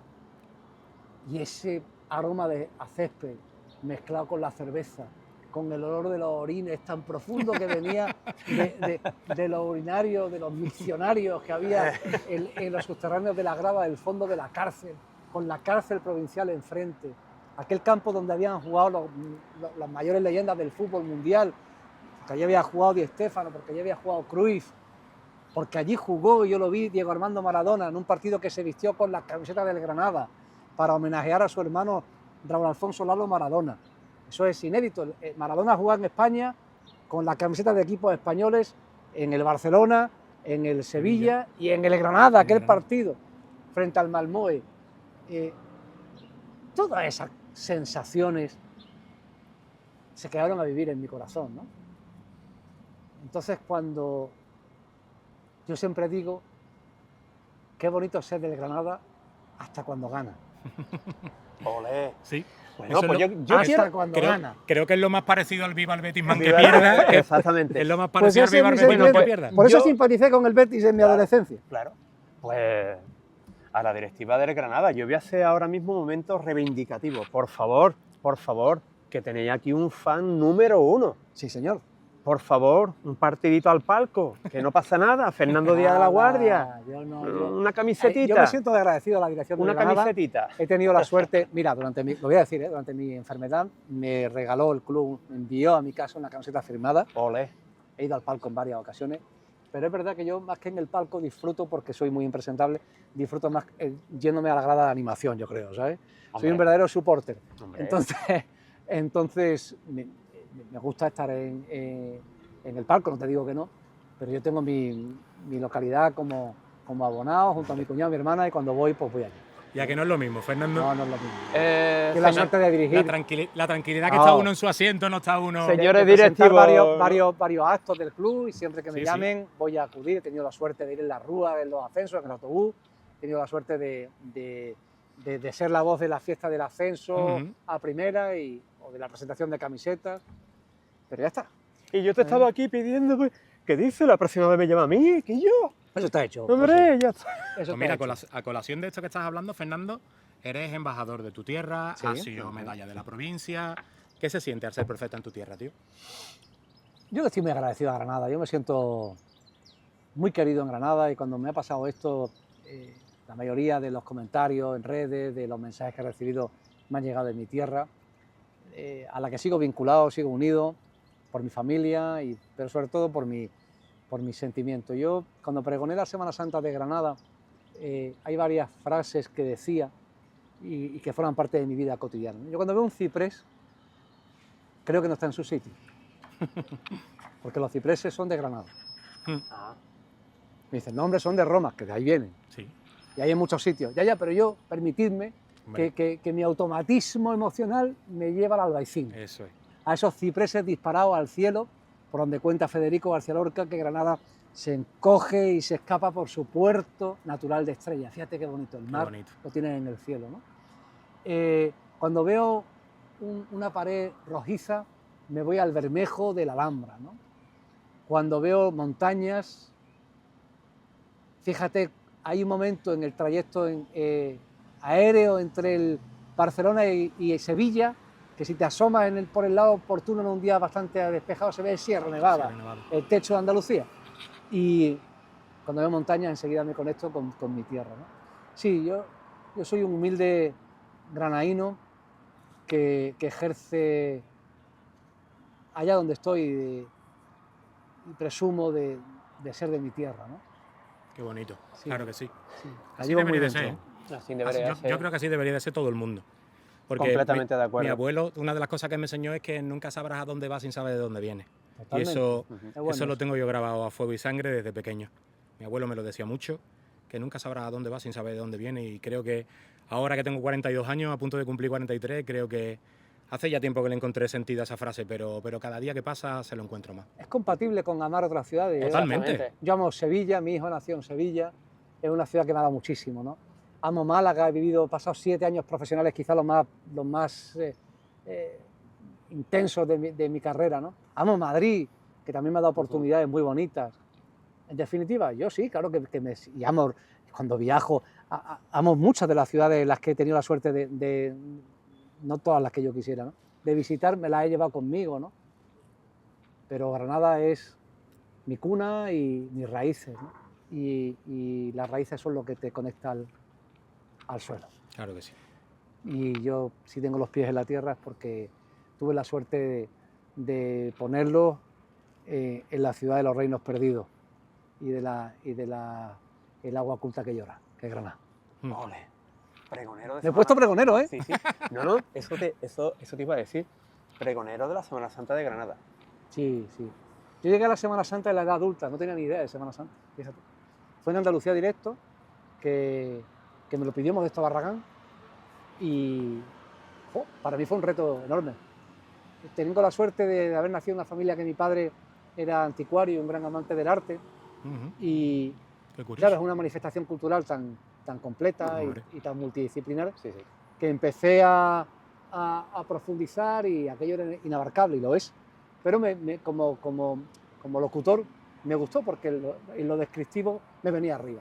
y ese aroma a césped mezclado con la cerveza, con el olor de los orines tan profundo que venía de los urinarios, de los miccionarios que había en los subterráneos de la grava del fondo de la cárcel, con la cárcel provincial enfrente, aquel campo donde habían jugado las mayores leyendas del fútbol mundial, porque allí había jugado Di Stéfano, porque allí había jugado Cruyff, porque allí jugó, y yo lo vi, Diego Armando Maradona, en un partido que se vistió con la camiseta del Granada para homenajear a su hermano Raúl Alfonso Lalo Maradona. Eso es inédito. Maradona jugaba en España con la camiseta de equipos españoles en el Barcelona, en el Sevilla y en el Granada, aquel partido frente al Malmö. Todas esas sensaciones se quedaron a vivir en mi corazón, ¿no? Entonces, cuando yo siempre digo, qué bonito es ser del Granada hasta cuando gana. Olé. Sí. Bueno, Eso pues es yo hasta quiero... cuando gana. Creo que es lo más parecido al Viva el Betis Man que Viva- pierda. Exactamente. Es lo más Pues parecido ese al es Viva mi el Betis Man que sentimiento. pierda. Por eso Yo- simpaticé con el Betis en mi Claro. adolescencia. Claro, pues a la directiva del Granada, yo voy a hacer ahora mismo momentos reivindicativos. Por favor, que tenéis aquí un fan número 1. Sí, señor. Por favor, un partidito al palco, que no pasa nada. Fernando Díaz de la Guardia, Yo una camisetita, yo me siento agradecido a la dirección de una Granada. camisetita. He tenido la suerte, mira, lo voy a decir, durante mi enfermedad me regaló el club, me envió a mi casa una camiseta firmada. Olé. He ido al palco en varias ocasiones, pero es verdad que yo más que en el palco disfruto, porque soy muy impresentable, disfruto más yéndome a la grada de animación, yo creo, ¿sabes? Soy Hombre. un verdadero supporter. Hombre. Entonces me gusta estar en el palco, no te digo que no, pero yo tengo mi localidad como abonado, junto a mi cuñado, mi hermana, y cuando voy, pues voy allí. Ya que no es lo mismo, Fernando. No es lo mismo. Tienes la Señor- suerte de dirigir. La tranquilidad que No. está uno en su asiento, no está uno... Señor- Señores de presentar directivos. varios actos del club, y siempre que me Sí, sí. llamen voy a acudir. He tenido la suerte de ir en la rúa, en los ascensos, en el autobús. He tenido la suerte de ser la voz de la fiesta del ascenso Ujú. a primera o de la presentación de camisetas. Pero ya está. Y yo te estaba aquí pidiendo, pues, ¿qué dice? La próxima vez me llama a mí, que yo. Eso está hecho. Hombre, ya está. Eso Pues está mira, hecho. a colación de esto que estás hablando, Fernando, eres embajador de tu tierra, Sí. has sido medalla de la provincia. ¿Qué se siente al ser profeta en tu tierra, tío? Yo le estoy muy agradecido a Granada. Yo me siento muy querido en Granada, y cuando me ha pasado esto, la mayoría de los comentarios en redes, de los mensajes que he recibido, me han llegado de mi tierra, a la que sigo vinculado, sigo unido por mi familia, pero sobre todo por mi sentimiento. Yo, cuando pregoné la Semana Santa de Granada, hay varias frases que decía y que forman parte de mi vida cotidiana. Yo, cuando veo un ciprés, creo que no está en su sitio, porque los cipreses son de Granada. Ah, Me dicen, no, hombre, son de Roma, que de ahí vienen. Sí. Y hay en muchos sitios. Ya, pero yo, permitidme Hombre. que mi automatismo emocional me lleva al Albaicín. Eso es. A esos cipreses disparados al cielo, por donde cuenta Federico García Lorca que Granada se encoge y se escapa por su puerto natural de Estrella. Fíjate qué bonito, el mar bonito. lo tiene en el cielo, ¿no? Cuando veo una pared rojiza, me voy al Bermejo de la Alhambra, ¿no? Cuando veo montañas, fíjate, hay un momento en el trayecto aéreo entre el Barcelona y Sevilla, que si te asomas por el lado oportuno en un día bastante despejado se ve Sierra Nevada, Sierra Nevada. el techo de Andalucía. Y cuando veo montañas enseguida me conecto con mi tierra, ¿no? Sí, yo soy un humilde granaíno que ejerce allá donde estoy y presumo de ser de mi tierra, ¿no? Qué bonito. Sí. Claro que sí. Sí, la Así llevo muy debería de dentro. ser. Así debería Yo ser. creo que así debería de ser todo el mundo. Porque Completamente de acuerdo. Mi abuelo, una de las cosas que me enseñó es que nunca sabrás a dónde vas sin saber de dónde vienes. Totalmente. Y eso, Es bueno eso lo eso. tengo yo grabado a fuego y sangre desde pequeño. Mi abuelo me lo decía mucho, que nunca sabrás a dónde vas sin saber de dónde vienes. Y creo que ahora que tengo 42 años, a punto de cumplir 43, creo que hace ya tiempo que le encontré sentido a esa frase, pero cada día que pasa se lo encuentro más. Es compatible con amar otras ciudades. Totalmente. Exactamente. Yo amo Sevilla, mi hijo nació en Sevilla, es una ciudad que me ha dado muchísimo, ¿no? Amo Málaga, he pasado 7 años profesionales, quizás los más intensos de mi carrera, ¿no? Amo Madrid, que también me ha dado oportunidades muy bonitas. En definitiva, yo sí, claro y amo, cuando viajo, amo muchas de las ciudades en las que he tenido la suerte no todas las que yo quisiera, ¿no? De visitar, me las he llevado conmigo, ¿no? Pero Granada es mi cuna y mis raíces, ¿no? Y las raíces son lo que te conecta al suelo. Claro que sí. Y yo, si tengo los pies en la tierra, es porque tuve la suerte de ponerlos en la ciudad de los reinos perdidos y el agua oculta que llora, que es Granada. Ole. Pregonero de Me he puesto Semana- pregonero, ¿eh? Sí, sí. No, eso te iba a decir. Pregonero de la Semana Santa de Granada. Sí, sí. Yo llegué a la Semana Santa en la edad adulta, no tenía ni idea de Semana Santa, fíjate. Fue en Andalucía Directo, que me lo pidió Modesto Barragán, y para mí fue un reto enorme. Tengo la suerte de haber nacido en una familia que mi padre era anticuario y un gran amante del arte, Ujú. y Qué curioso. claro, es una manifestación cultural tan completa Hombre. y tan multidisciplinar, Sí, sí. que empecé a profundizar y aquello era inabarcable, y lo es. Pero como locutor me gustó porque en lo descriptivo me venía arriba.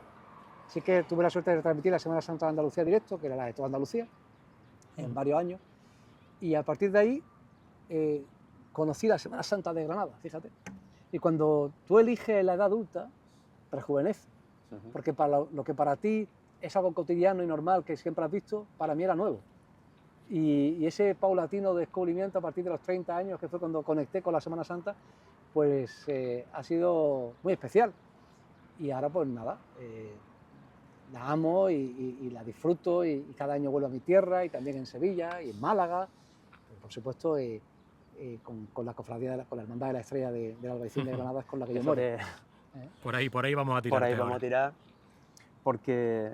Así que tuve la suerte de transmitir la Semana Santa de Andalucía Directo, que era la de toda Andalucía, en varios años. Y a partir de ahí conocí la Semana Santa de Granada, fíjate. Y cuando tú eliges la edad adulta, rejuvenece. Ujú. Porque para lo que para ti es algo cotidiano y normal que siempre has visto, para mí era nuevo. Y ese paulatino descubrimiento a partir de los 30 años, que fue cuando conecté con la Semana Santa, pues ha sido muy especial. Y ahora pues nada, la amo y la disfruto y cada año vuelvo a mi tierra y también en Sevilla y en Málaga. Pero, por supuesto, con la cofradía, con la Hermandad de la Estrella del Albaicín de Granada es con la que yo Eso muero. Por ahí vamos a tirar. Por ahí vamos a tirar, porque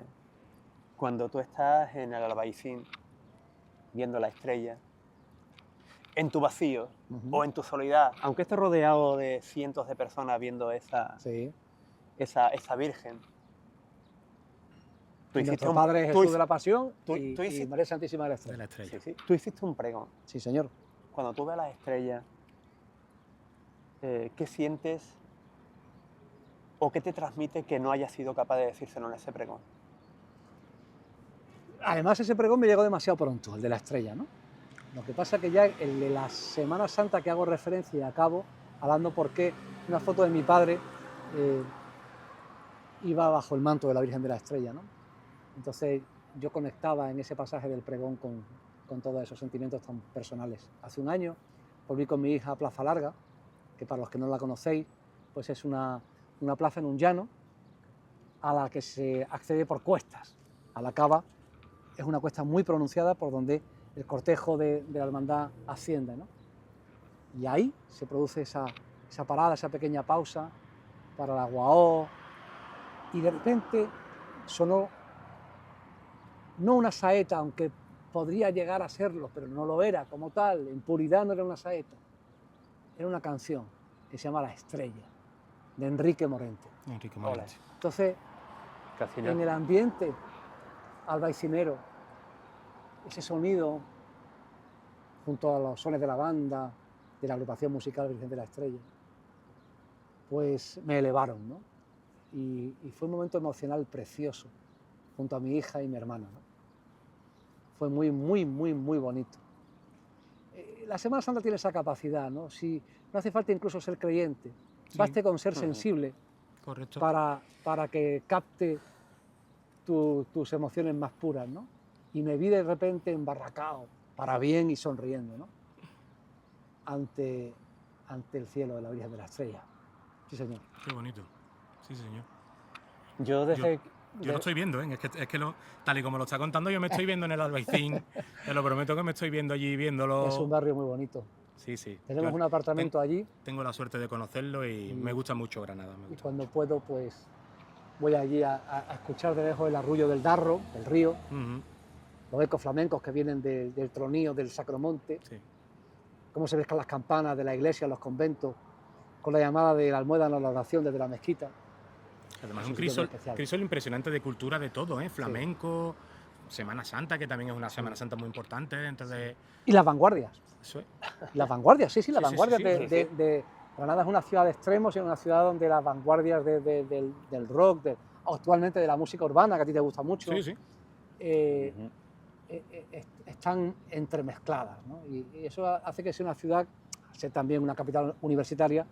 cuando tú estás en el Albaicín viendo la estrella, en tu vacío Ujú. o en tu soledad, aunque estés rodeado de cientos de personas viendo esa Sí. Virgen, tú Y hiciste nuestro Padre tú Jesús hici- de la Pasión tú y hiciste- María Santísima de la De Estrella. la estrella. sí, tú hiciste un pregón. Sí, señor. Cuando tú ves las estrellas, ¿qué sientes o qué te transmite que no hayas sido capaz de decírselo en ese pregón? Además, ese pregón me llegó demasiado pronto, el de la estrella, ¿no? Lo que pasa que ya el de la Semana Santa que hago referencia y acabo hablando porque una foto de mi padre iba bajo el manto de la Virgen de la Estrella, ¿no? Entonces yo conectaba en ese pasaje del pregón con todos esos sentimientos tan personales. Hace un año volví con mi hija a Plaza Larga, que para los que no la conocéis, pues es una plaza en un llano a la que se accede por cuestas. A la cava es una cuesta muy pronunciada por donde el cortejo de la hermandad asciende, ¿no? Y ahí se produce esa parada, esa pequeña pausa para la guaó, y de repente sonó no una saeta, aunque podría llegar a serlo, pero no lo era como tal, en puridad no era una saeta, era una canción que se llama La Estrella, de Enrique Morente. Enrique Morente. Entonces, Casi en el ambiente albaicinero, ese sonido, junto a los sones de la banda, de la agrupación musical Virgen de la Estrella, pues me elevaron, ¿no? Y fue un momento emocional precioso, junto a mi hija y mi hermana, ¿no? Fue muy, muy, muy, muy bonito. La Semana Santa tiene esa capacidad, ¿no? Si, no hace falta incluso ser creyente, Sí. baste con ser sensible Correcto. para que capte tus emociones más puras, ¿no? Y me vi de repente embarracado, para bien y sonriendo, ¿no? Ante el cielo de la Virgen de la Estrella. Sí, señor. Qué bonito. Sí, señor. Yo desde... Yo lo estoy viendo, ¿eh? Es que tal y como lo está contando, yo me estoy viendo en el Albaicín. Te lo prometo que me estoy viendo allí, viéndolo. Es un barrio muy bonito. Sí, sí. Tenemos Yo un apartamento allí tengo la suerte de conocerlo y me gusta mucho Granada. Me y gusta. cuando puedo, pues voy allí a escuchar de lejos el arrullo del Darro, del río, Ujú, los ecos flamencos que vienen del tronío del Sacromonte, sí. cómo se mezclan las campanas de la iglesia, los conventos, con la llamada de la almuédano a la oración desde la mezquita. Además, Es un un sitio muy crisol, especial. crisol impresionante de cultura de todo, ¿eh? Flamenco, Semana Santa, que también es una Semana Santa muy importante dentro de... Y las vanguardias. Eso es. Las vanguardias, sí, las Sí, sí, vanguardias sí, de, sí. de Granada es una ciudad de extremos y es una ciudad donde las vanguardias del rock, actualmente de la música urbana, que a ti te gusta mucho, Sí, sí. eh, están entremezcladas, ¿no? Y eso hace que sea una ciudad, al ser también una capital universitaria,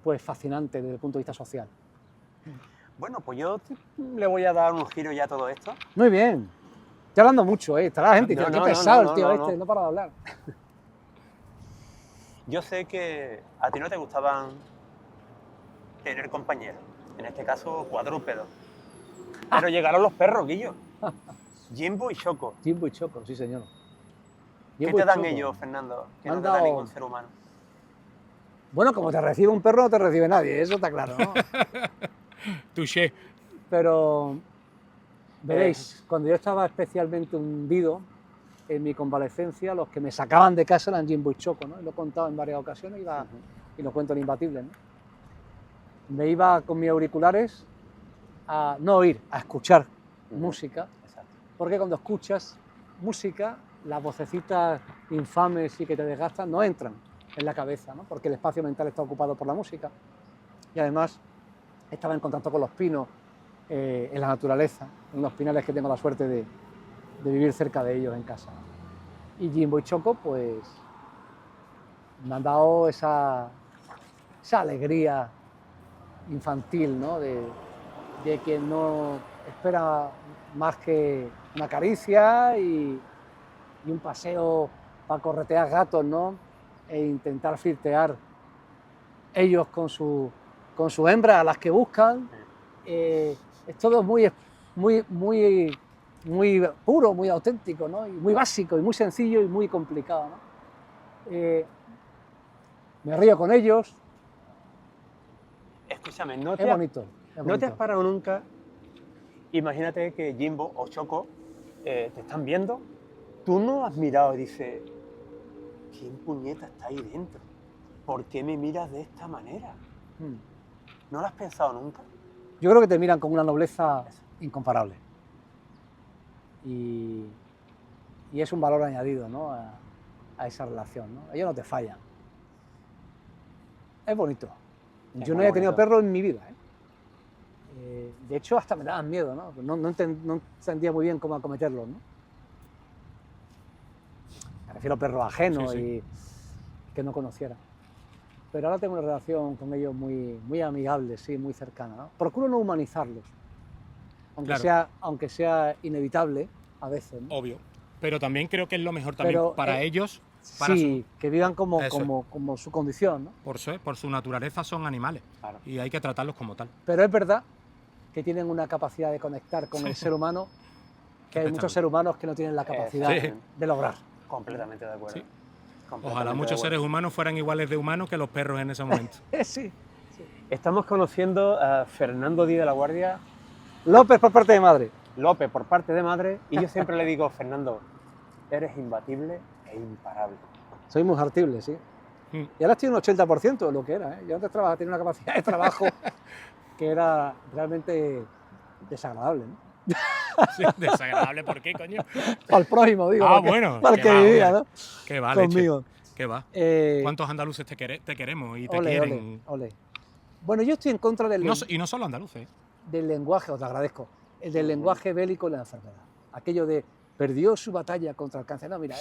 pues fascinante desde el punto de vista social. Bueno, pues yo le voy a dar un giro ya a todo esto. Muy bien. Estoy hablando mucho, ¿eh? Está la gente, No, qué no, no, pesado no, el tío no, este, no. no para de hablar. Yo sé que a ti no te gustaban tener compañeros, en este caso cuadrúpedos. Pero llegaron los perros, Guillo. Jimbo y Choco. Jimbo y Choco, sí señor. ¿Qué Jimbo te y dan Choco. ellos, Fernando? Que Me no han te da dado- ningún ser humano. Bueno, como te recibe un perro, no te recibe nadie, eso está claro, ¿no? Touché. Pero veréis, cuando yo estaba especialmente hundido en mi convalecencia, los que me sacaban de casa eran Jimbo y Choco, ¿no? Lo he contado en varias ocasiones y lo cuento en Imbatibles, ¿no? Me iba con mis auriculares a no oír, a escuchar música, Exacto. porque cuando escuchas música, las vocecitas infames y que te desgastan no entran en la cabeza, ¿no? Porque el espacio mental está ocupado por la música. Y además estaba en contacto con los pinos, en la naturaleza, en los pinales que tengo la suerte de vivir cerca de ellos en casa. Y Jimbo y Choco, pues, me han dado esa alegría infantil, ¿no? De quien no espera más que una caricia y un paseo para corretear gatos, ¿no? E intentar flirtear ellos con su hembra, a las que buscan. Es todo muy puro, muy auténtico, ¿no? Y muy básico, y muy sencillo y muy complicado, ¿no? Me río con ellos, Escúchame, es bonito. ¿no te has parado nunca? Imagínate que Jimbo o Choco te están viendo. Tú no has mirado y dices, ¿quién puñeta está ahí dentro? ¿Por qué me miras de esta manera? ¿No lo has pensado nunca? Yo creo que te miran con una nobleza incomparable. Y es un valor añadido, ¿no? a esa relación, ¿no? Ellos no te fallan. Es bonito. Es Yo no muy he tenido bonito. perro en mi vida, ¿eh? De hecho, hasta me daban miedo, ¿no? No entendía muy bien cómo acometerlos, ¿no? Me refiero a perros ajenos Sí, sí. y que no conociera. Pero ahora tengo una relación con ellos muy amigable, sí, muy cercana, ¿no? Procuro no humanizarlos, Claro. aunque sea inevitable a veces, ¿no? Obvio. Pero también creo que es lo mejor también Pero, para ellos. Para Sí, que vivan como Eso su condición, ¿no? por su naturaleza son animales. Claro. Y hay que tratarlos como tal. Pero es verdad que tienen una capacidad de conectar con el ser humano que hay muchos seres humanos que no tienen la capacidad Sí. de lograr. Completamente de acuerdo. Sí. Completamente Ojalá de muchos acuerdo. seres humanos fueran iguales de humanos que los perros en ese momento. Sí. Estamos conociendo a Fernando Díaz de la Guardia. López por parte de madre. López por parte de madre, y yo siempre le digo, Fernando, eres imbatible e imparable. Soy muy hartible, sí. Y ahora estoy en un 80% de lo que era. Yo antes tenía una capacidad de trabajo que era realmente desagradable, ¿no? Sí, desagradable, ¿por qué, coño? Para el prójimo, digo. Ah, porque- bueno. Para el qué que va, vivía, hombre, ¿no? Qué va, leche. Conmigo. Qué va. Eh, ¿Cuántos andaluces te queremos y te ole, quieren? ole. Bueno, yo estoy en contra del, Y no solo andaluces, ¿eh? del lenguaje, os lo agradezco, el del lenguaje bélico en la enfermedad. Aquello de perdió su batalla contra el cáncer. No, mira,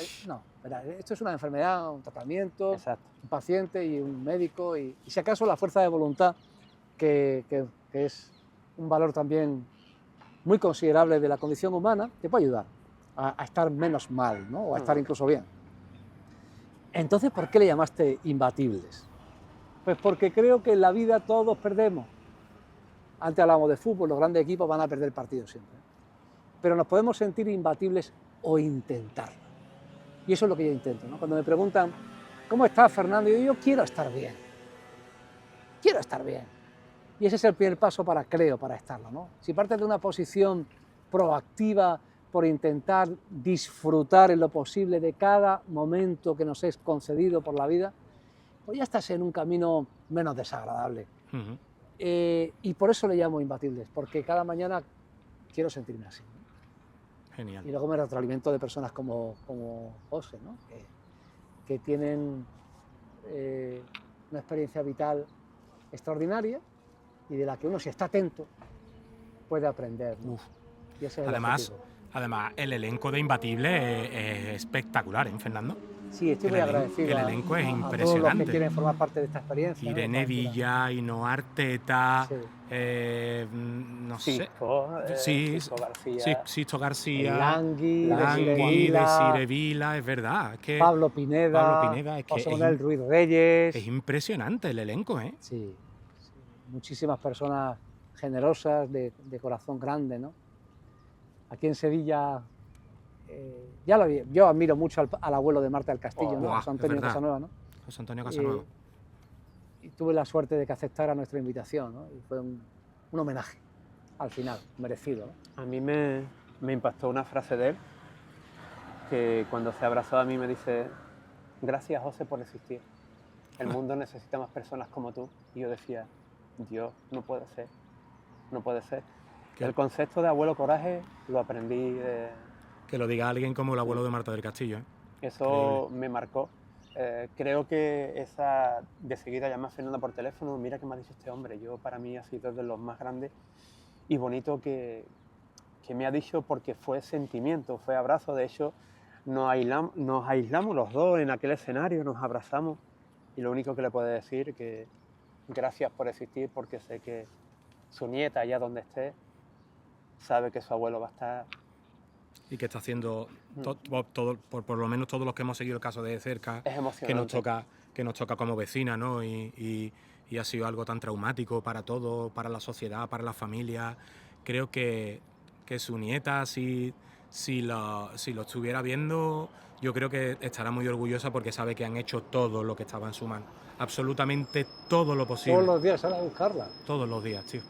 esto es una enfermedad, un tratamiento, Exacto. un paciente y un médico, y si acaso la fuerza de voluntad, que es un valor también muy considerable de la condición humana, te puede ayudar a estar menos mal, ¿no? O a estar incluso bien. Entonces, ¿por qué le llamaste imbatibles? Pues porque creo que en la vida todos perdemos. Antes hablábamos de fútbol, los grandes equipos van a perder partidos siempre. Pero nos podemos sentir imbatibles o intentarlo. Y eso es lo que yo intento, ¿no? Cuando me preguntan, ¿cómo estás, Fernando? Yo quiero estar bien. Quiero estar bien. Y ese es el primer paso para estarlo, ¿no? Si partes de una posición proactiva por intentar disfrutar en lo posible de cada momento que nos es concedido por la vida, pues ya estás en un camino menos desagradable. Ujú. Y por eso le llamo imbatibles, porque cada mañana quiero sentirme así, ¿no? Genial. Y luego me retroalimento de personas como José, ¿no? que tienen una experiencia vital extraordinaria y de la que uno, si está atento, puede aprender, ¿no? Uf. Y ese es el Además, objetivo. el elenco de Imbatible es espectacular, ¿eh, Fernando? Sí, estoy muy agradecido el elenco es a todos los impresionante. que quieren formar parte de esta experiencia. ¿no? Irene Esta aventura. Villa, Ainhoa Arteta, Sí. No sé. Sixto García, Sí, Sixto García, Langui, Langui, Desire Vila, es verdad. Es que Pablo Pineda, es que José Manuel Ruiz Reyes. es impresionante el elenco, ¿eh? Sí, muchísimas personas generosas, de corazón grande, ¿no? Aquí en Sevilla, yo admiro mucho al abuelo de Marta del Castillo, ¿no? Buah, José Antonio es verdad. Casanueva, ¿no? José Antonio Casanueva. Y tuve la suerte de que aceptara nuestra invitación, ¿no? Y fue un homenaje, al final, merecido, ¿no? A mí me impactó una frase de él, que cuando se abrazó a mí me dice, gracias José por existir, el mundo necesita más personas como tú. Y yo decía, Dios, no puede ser, no puede ser. ¿Qué? El concepto de abuelo coraje lo aprendí de... Que lo diga alguien como el abuelo de Marta del Castillo, ¿eh? Eso me marcó. Creo que esa de seguida llamar a Fernanda por teléfono, mira qué me ha dicho este hombre, yo para mí ha sido de los más grandes y bonito que me ha dicho, porque fue sentimiento, fue abrazo. De hecho, nos aislamos los dos en aquel escenario, nos abrazamos, y lo único que le puedo decir que gracias por existir, porque sé que su nieta, allá donde esté, sabe que su abuelo va a estar. Y que está haciendo todo, por lo menos todos los que hemos seguido el caso de cerca, Es emocionante. que nos toca como vecina, ¿no? Y ha sido algo tan traumático para todos, para la sociedad, para la familia. Creo que su nieta, si lo estuviera viendo, yo creo que estará muy orgullosa, porque sabe que han hecho todo lo que estaba en su mano. Absolutamente todo lo posible. Todos los días sale a buscarla. Todos los días, tío.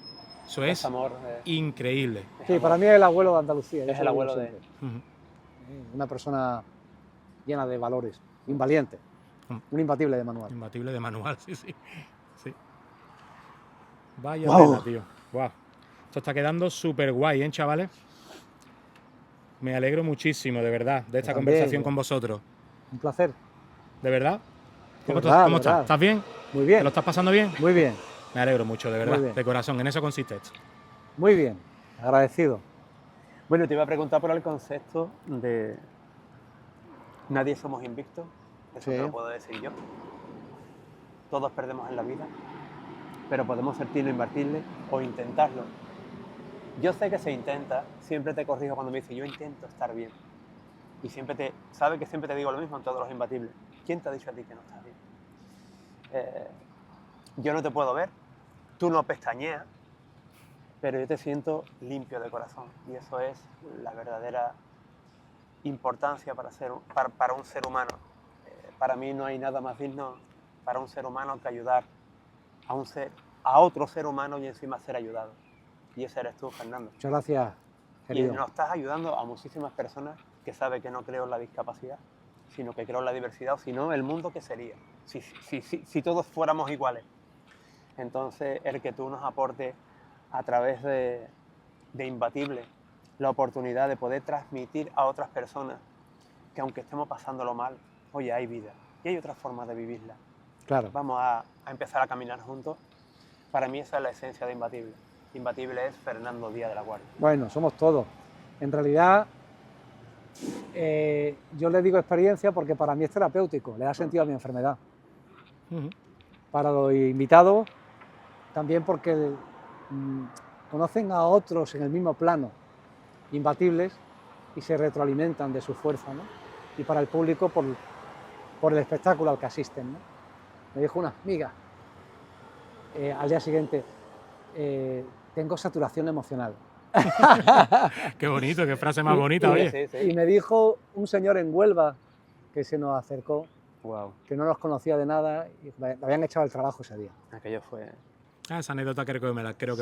Eso Es es amor. increíble. Sí, para mí es el abuelo de Andalucía. yo Es se el lo digo abuelo de... siempre. Ujú. Una persona llena de valores, invaliente, un imbatible de manual. Imbatible de manual, sí. Vaya Guau. tela, tío. Guau. Esto está quedando súper guay, ¿eh, chavales? Me alegro muchísimo, de verdad, de esta Yo también, conversación yo. con vosotros. Un placer. ¿De verdad? ¿Cómo, verdad, cómo de estás? verdad. ¿Estás bien? Muy ¿Te bien, lo estás pasando bien? muy bien, Me alegro mucho, de verdad, Muy bien. de corazón. En eso consiste esto. muy bien. Agradecido. Bueno, te iba a preguntar por el concepto de nadie somos invictos, eso Sí. te lo puedo decir yo. Todos perdemos en la vida, pero podemos sentirlo imbatible o intentarlo. Yo sé que se intenta, siempre te corrijo cuando me dices yo intento estar bien. Y sabe que siempre te digo lo mismo en todos los imbatibles. ¿Quién te ha dicho a ti que no estás bien? Yo no te puedo ver, tú no pestañeas, pero yo te siento limpio de corazón, y eso es la verdadera importancia para un ser humano. Para mí no hay nada más digno para un ser humano que ayudar a otro ser humano y encima ser ayudado. Y ese eres tú, Fernando. Muchas gracias, querido. Y nos estás ayudando a muchísimas personas que saben que no creo en la discapacidad, sino que creo en la diversidad, o si no, el mundo que sería, si todos fuéramos iguales. Entonces, el que tú nos aportes a través de Imbatible la oportunidad de poder transmitir a otras personas que aunque estemos pasándolo mal, oye, hay vida y hay otras formas de vivirla. Claro. Vamos a empezar a caminar juntos. Para mí esa es la esencia de Imbatible. Imbatible es Fernando Díaz de la Guardia. Bueno, somos todos. En realidad, yo le digo experiencia porque para mí es terapéutico, le da sentido a mi enfermedad. Para los invitados, también porque conocen a otros en el mismo plano, imbatibles, y se retroalimentan de su fuerza, ¿no? Y para el público, por el espectáculo al que asisten, ¿no? Me dijo una amiga al día siguiente, tengo saturación emocional. Qué bonito, qué frase más bonita, oye. Sí. Y me dijo un señor en Huelva que se nos acercó, Wow. que no nos conocía de nada, y le habían echado el trabajo ese día. Aquello fue... Esa anécdota creo que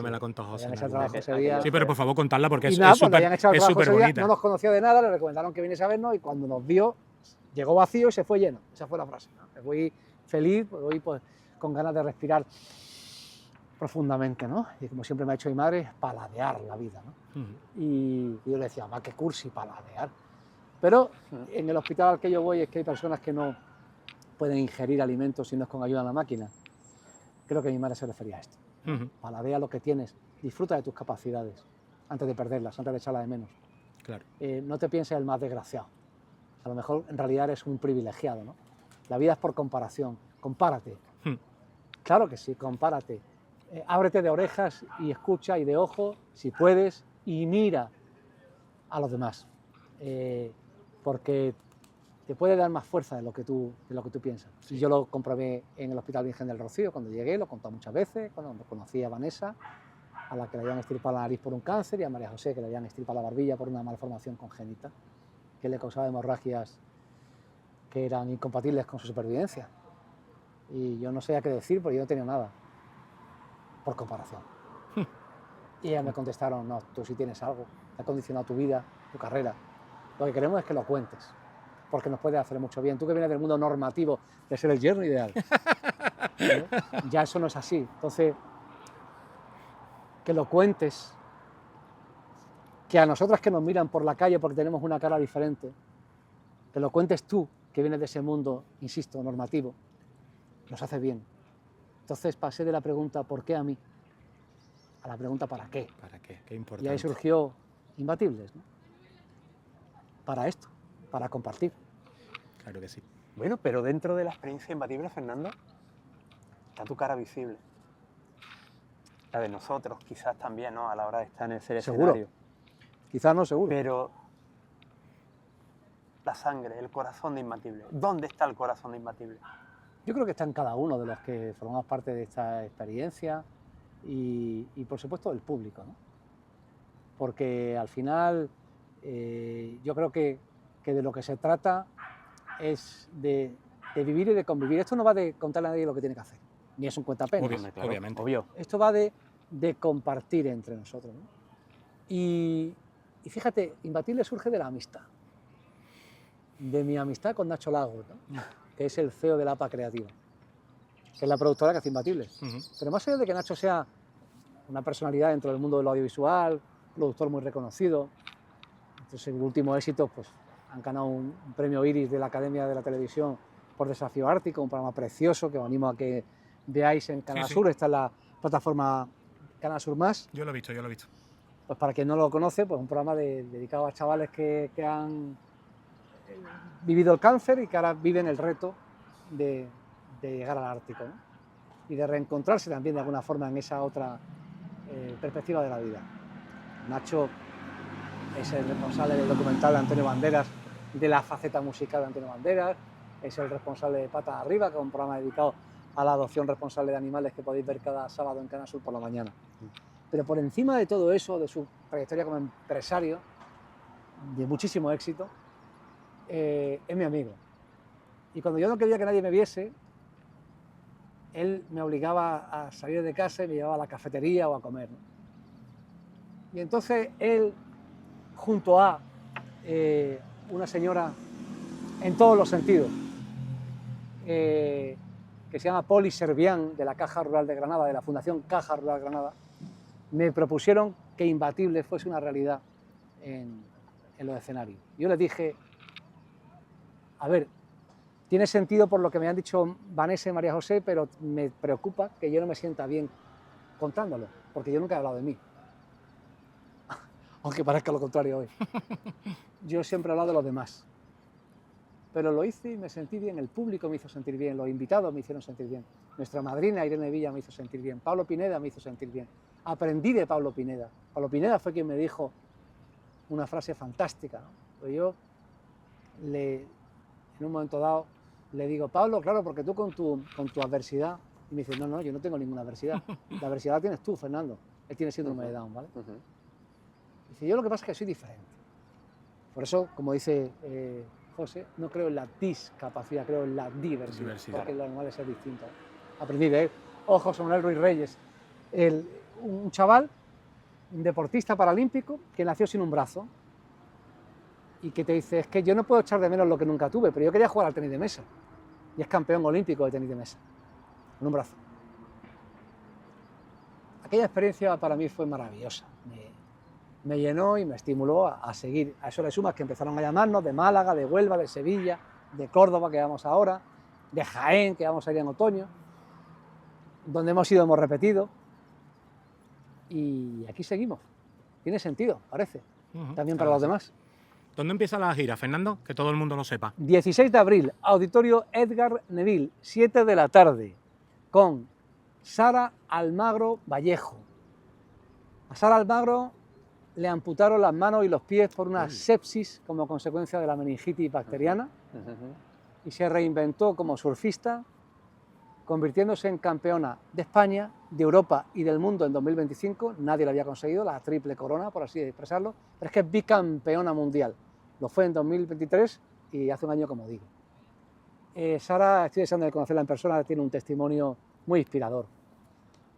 me la contó José. Habían en echado el algún trabajo momento. ese día. Sí, pero por favor contadla porque Y es nada, pues le habían echado el trabajo súper ese día, bonita. no nos conocía de nada, le recomendaron que viniese a vernos y cuando nos vio, llegó vacío y se fue lleno. Esa fue la frase, ¿no? Me voy feliz, me voy pues, con ganas de respirar profundamente, ¿no? Y como siempre me ha hecho mi madre, paladear la vida, ¿no? Y yo le decía, mamá, qué cursi, paladear. Pero en el hospital al que yo voy es que hay personas que no pueden ingerir alimentos si no es con ayuda de la máquina. Creo que mi madre se refería a esto. Paladea lo que tienes, disfruta de tus capacidades antes de perderlas, antes de echarlas de menos. Claro. No te pienses el más desgraciado. A lo mejor en realidad eres un privilegiado, ¿no? La vida es por comparación. Compárate. Claro que sí, compárate. Ábrete de orejas y escucha y de ojo, si puedes, y mira a los demás. Porque te puede dar más fuerza de lo que tú piensas. Y yo lo comprobé en el Hospital Virgen del Rocío cuando llegué, lo he contado muchas veces, cuando conocí a Vanessa, a la que le habían extirpado la nariz por un cáncer, y a María José, que le habían extirpado la barbilla por una malformación congénita, que le causaba hemorragias que eran incompatibles con su supervivencia. Y yo no sabía qué decir porque yo no tenía nada, por comparación. Y ellas me contestaron, no, tú sí tienes algo, te ha condicionado tu vida, tu carrera. Lo que queremos es que lo cuentes, porque nos puede hacer mucho bien. Tú que vienes del mundo normativo de ser el yerno ideal, ya eso no es así. Entonces, que lo cuentes, que a nosotras que nos miran por la calle porque tenemos una cara diferente, que lo cuentes tú, que vienes de ese mundo, insisto, normativo, nos hace bien. Entonces pasé de la pregunta ¿por qué a mí? A la pregunta ¿para qué? ¿Para qué? Qué importante. Y ahí surgió Imbatibles, ¿no? Para esto, para compartir. Claro que sí. Bueno, pero dentro de la experiencia Imbatible, Fernando, está tu cara visible. La de nosotros, quizás también, ¿no? A la hora de estar en ese Seguro. escenario. Quizás no, seguro. Pero la sangre, el corazón de Imbatible. ¿Dónde está el corazón de Imbatible? Yo creo que está en cada uno de los que formamos parte de esta experiencia y por supuesto del público, ¿no? Porque al final yo creo que de lo que se trata es de vivir y de convivir. Esto no va de contarle a nadie lo que tiene que hacer, ni es un cuentapenas. Obviamente. Obvio. Esto va de compartir entre nosotros, ¿no? Y fíjate, Imbatible surge de la amistad, de mi amistad con Nacho Lagos, ¿no? Que es el CEO de la APA Creativa, que es la productora que hace Imbatibles. Pero más allá de que Nacho sea una personalidad dentro del mundo del audiovisual, productor muy reconocido, entonces el último éxito, pues han ganado un premio Iris de la Academia de la Televisión por Desafío Ártico, un programa precioso que os animo a que veáis en Canal Sur, está en la plataforma Canal Sur Más. Yo lo he visto. Pues para quien no lo conoce, pues un programa dedicado a chavales que han vivido el cáncer y que ahora viven el reto de llegar al Ártico, ¿no? Y de reencontrarse también de alguna forma en esa otra perspectiva de la vida. Nacho es el responsable del documental de Antonio Banderas, de la faceta musical de Antonio Banderas, es el responsable de Patas Arriba, que es un programa dedicado a la adopción responsable de animales que podéis ver cada sábado en Canal Sur por la mañana. Pero por encima de todo eso, de su trayectoria como empresario, de muchísimo éxito, es mi amigo. Y cuando yo no quería que nadie me viese, él me obligaba a salir de casa y me llevaba a la cafetería o a comer, ¿no? Y entonces él junto a una señora en todos los sentidos, que se llama Poli Servián, de la Caja Rural de Granada, de la Fundación Caja Rural Granada, me propusieron que Imbatible fuese una realidad en los escenarios. Yo les dije, a ver, tiene sentido por lo que me han dicho Vanessa y María José, pero me preocupa que yo no me sienta bien contándolo, porque yo nunca he hablado de mí. Aunque parezca lo contrario hoy. Yo siempre he hablado de los demás. Pero lo hice y me sentí bien, el público me hizo sentir bien, los invitados me hicieron sentir bien, nuestra madrina Irene Villa me hizo sentir bien, Pablo Pineda me hizo sentir bien. Aprendí de Pablo Pineda. Pablo Pineda fue quien me dijo una frase fantástica, ¿no? Pues yo, en un momento dado, le digo, Pablo, claro, porque tú con tu adversidad, y me dice, no, yo no tengo ninguna adversidad, la adversidad la tienes tú, Fernando, él tiene síndrome de Down, ¿vale? Dice, yo lo que pasa es que soy diferente. Por eso, como dice José, no creo en la discapacidad, creo en la diversidad. Porque lo normal es ser distinto. Aprendí de él. José Manuel Ruiz Reyes, un chaval, un deportista paralímpico que nació sin un brazo y que te dice, es que yo no puedo echar de menos lo que nunca tuve, pero yo quería jugar al tenis de mesa. Y es campeón olímpico de tenis de mesa, con un brazo. Aquella experiencia para mí fue maravillosa. Me llenó y me estimuló a seguir. A eso le sumas que empezaron a llamarnos de Málaga, de Huelva, de Sevilla, de Córdoba, que vamos ahora, de Jaén, que vamos a ir en otoño, donde hemos ido, hemos repetido, y aquí seguimos. Tiene sentido, parece, también para los demás. ¿Dónde empieza la gira, Fernando? Que todo el mundo lo sepa. 16 de abril, Auditorio Edgar Neville, 7 de la tarde, con Sara Almagro Vallejo. A Sara Almagro le amputaron las manos y los pies por una sepsis como consecuencia de la meningitis bacteriana y se reinventó como surfista, convirtiéndose en campeona de España, de Europa y del mundo en 2025. Nadie lo había conseguido, la triple corona, por así expresarlo, pero es que es bicampeona mundial. Lo fue en 2023 y hace un año, como digo. Sara, estoy deseando de conocerla en persona, tiene un testimonio muy inspirador.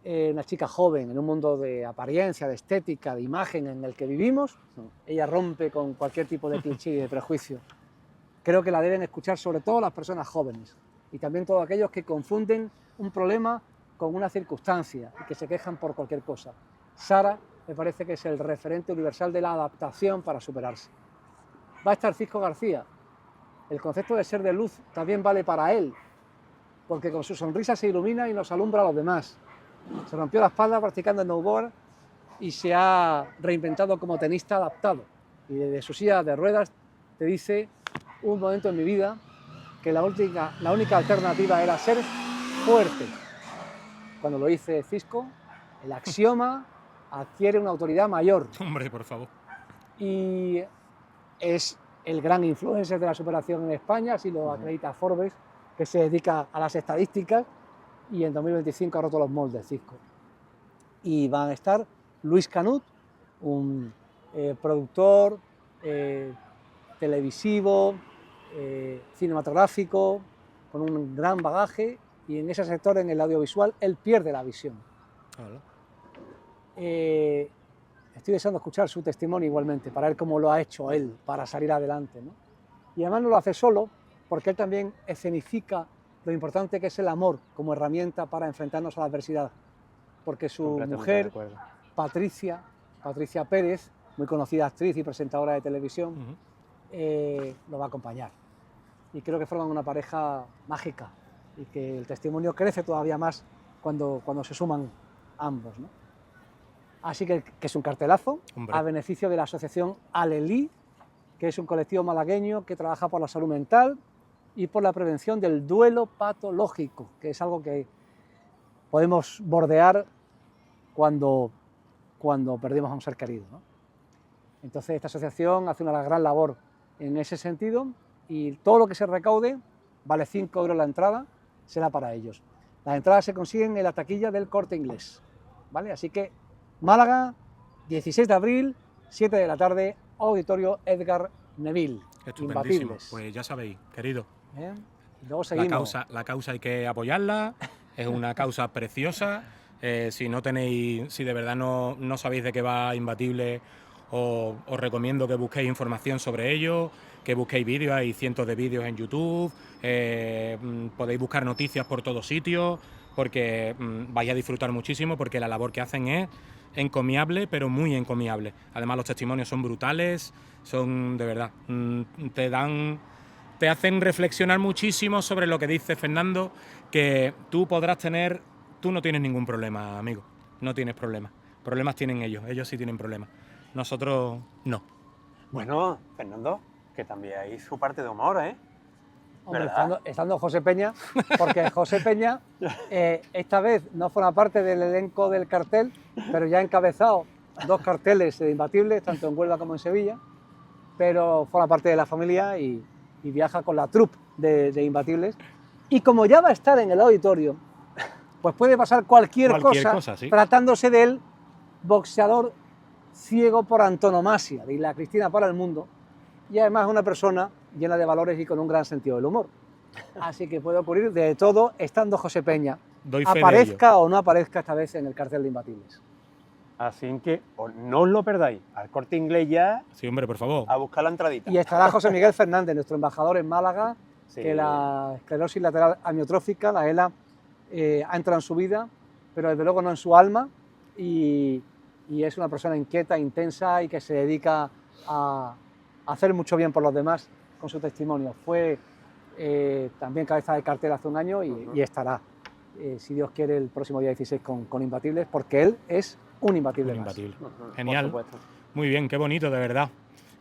Una chica joven en un mundo de apariencia, de estética, de imagen en el que vivimos. Ella rompe con cualquier tipo de cliché y de prejuicio. Creo que la deben escuchar sobre todo las personas jóvenes y también todos aquellos que confunden un problema con una circunstancia y que se quejan por cualquier cosa. Sara me parece que es el referente universal de la adaptación para superarse. Va a estar Cisco García. El concepto de ser de luz también vale para él, porque con su sonrisa se ilumina y nos alumbra a los demás. Se rompió la espalda practicando snowboard y se ha reinventado como tenista adaptado. Y desde su silla de ruedas te dice, un momento en mi vida que la única alternativa era ser fuerte. Cuando lo dice Cisco, el axioma adquiere una autoridad mayor. Hombre, por favor. Y es el gran influencer de la superación en España, así lo acredita Forbes, que se dedica a las estadísticas, y en 2025 ha roto los moldes Cisco. Y van a estar Luis Canut, un productor televisivo, cinematográfico, con un gran bagaje, y en ese sector, en el audiovisual, él pierde la visión. Estoy deseando escuchar su testimonio igualmente, para ver cómo lo ha hecho él para salir adelante, ¿no? Y además no lo hace solo, porque él también escenifica lo importante que es el amor como herramienta para enfrentarnos a la adversidad. Porque su mujer, Patricia Pérez, muy conocida actriz y presentadora de televisión, lo va a acompañar. Y creo que forman una pareja mágica y que el testimonio crece todavía más cuando se suman ambos, ¿no? Así que es un cartelazo. Hombre. A beneficio de la asociación Alelí, que es un colectivo malagueño que trabaja por la salud mental y por la prevención del duelo patológico, que es algo que podemos bordear cuando perdemos a un ser querido, ¿no? Entonces esta asociación hace una gran labor en ese sentido y todo lo que se recaude, vale 5 euros la entrada, será para ellos. Las entradas se consiguen en la taquilla del Corte Inglés, ¿vale? Así que Málaga, 16 de abril, 7 de la tarde, Auditorio Edgar Neville. Estupendísimo. Pues ya sabéis, querido. Luego seguimos. La causa hay que apoyarla, es una causa preciosa. Si de verdad no sabéis de qué va Imbatible os recomiendo que busquéis información sobre ello, que busquéis vídeos, hay cientos de vídeos en YouTube, podéis buscar noticias por todos sitios, porque vais a disfrutar muchísimo, porque la labor que hacen es encomiable, pero muy encomiable. Además, los testimonios son brutales, son de verdad, te hacen reflexionar muchísimo sobre lo que dice Fernando, que tú no tienes ningún problema, amigo, no tienes problemas. Problemas tienen ellos sí tienen problemas. Nosotros no. Bueno, Fernando, que también hay su parte de humor, ¿eh? Hombre, ¿Verdad? estando José Peña, porque José Peña esta vez no forma parte del elenco del cartel, pero ya ha encabezado 2 carteles de Imbatibles, tanto en Huelva como en Sevilla, pero forma parte de la familia y viaja con la troupe de Imbatibles. Y como ya va a estar en el auditorio, pues puede pasar cualquier cosa sí. tratándose del boxeador ciego por antonomasia de Isla Cristina para el mundo, y además es una persona llena de valores y con un gran sentido del humor. Así que puede ocurrir de todo estando José Peña, Doy fe de aparezca o no aparezca esta vez en el cartel de Imbatibles. Así que no os lo perdáis. Al Corte Inglés ya, Sí, hombre, por favor. a buscar la entradita. Y estará José Miguel Fernández, nuestro embajador en Málaga, Sí. que la esclerosis lateral amiotrófica, la ELA, ha entrado en su vida, pero desde luego no en su alma, y es una persona inquieta, intensa y que se dedica a hacer mucho bien por los demás con su testimonio. Fue también cabeza de cartel hace un año y estará, si Dios quiere, el próximo día 16 con Imbatibles, porque él es un imbatible Un más. imbatible. Ujú, Genial. por supuesto. Muy bien, qué bonito, de verdad.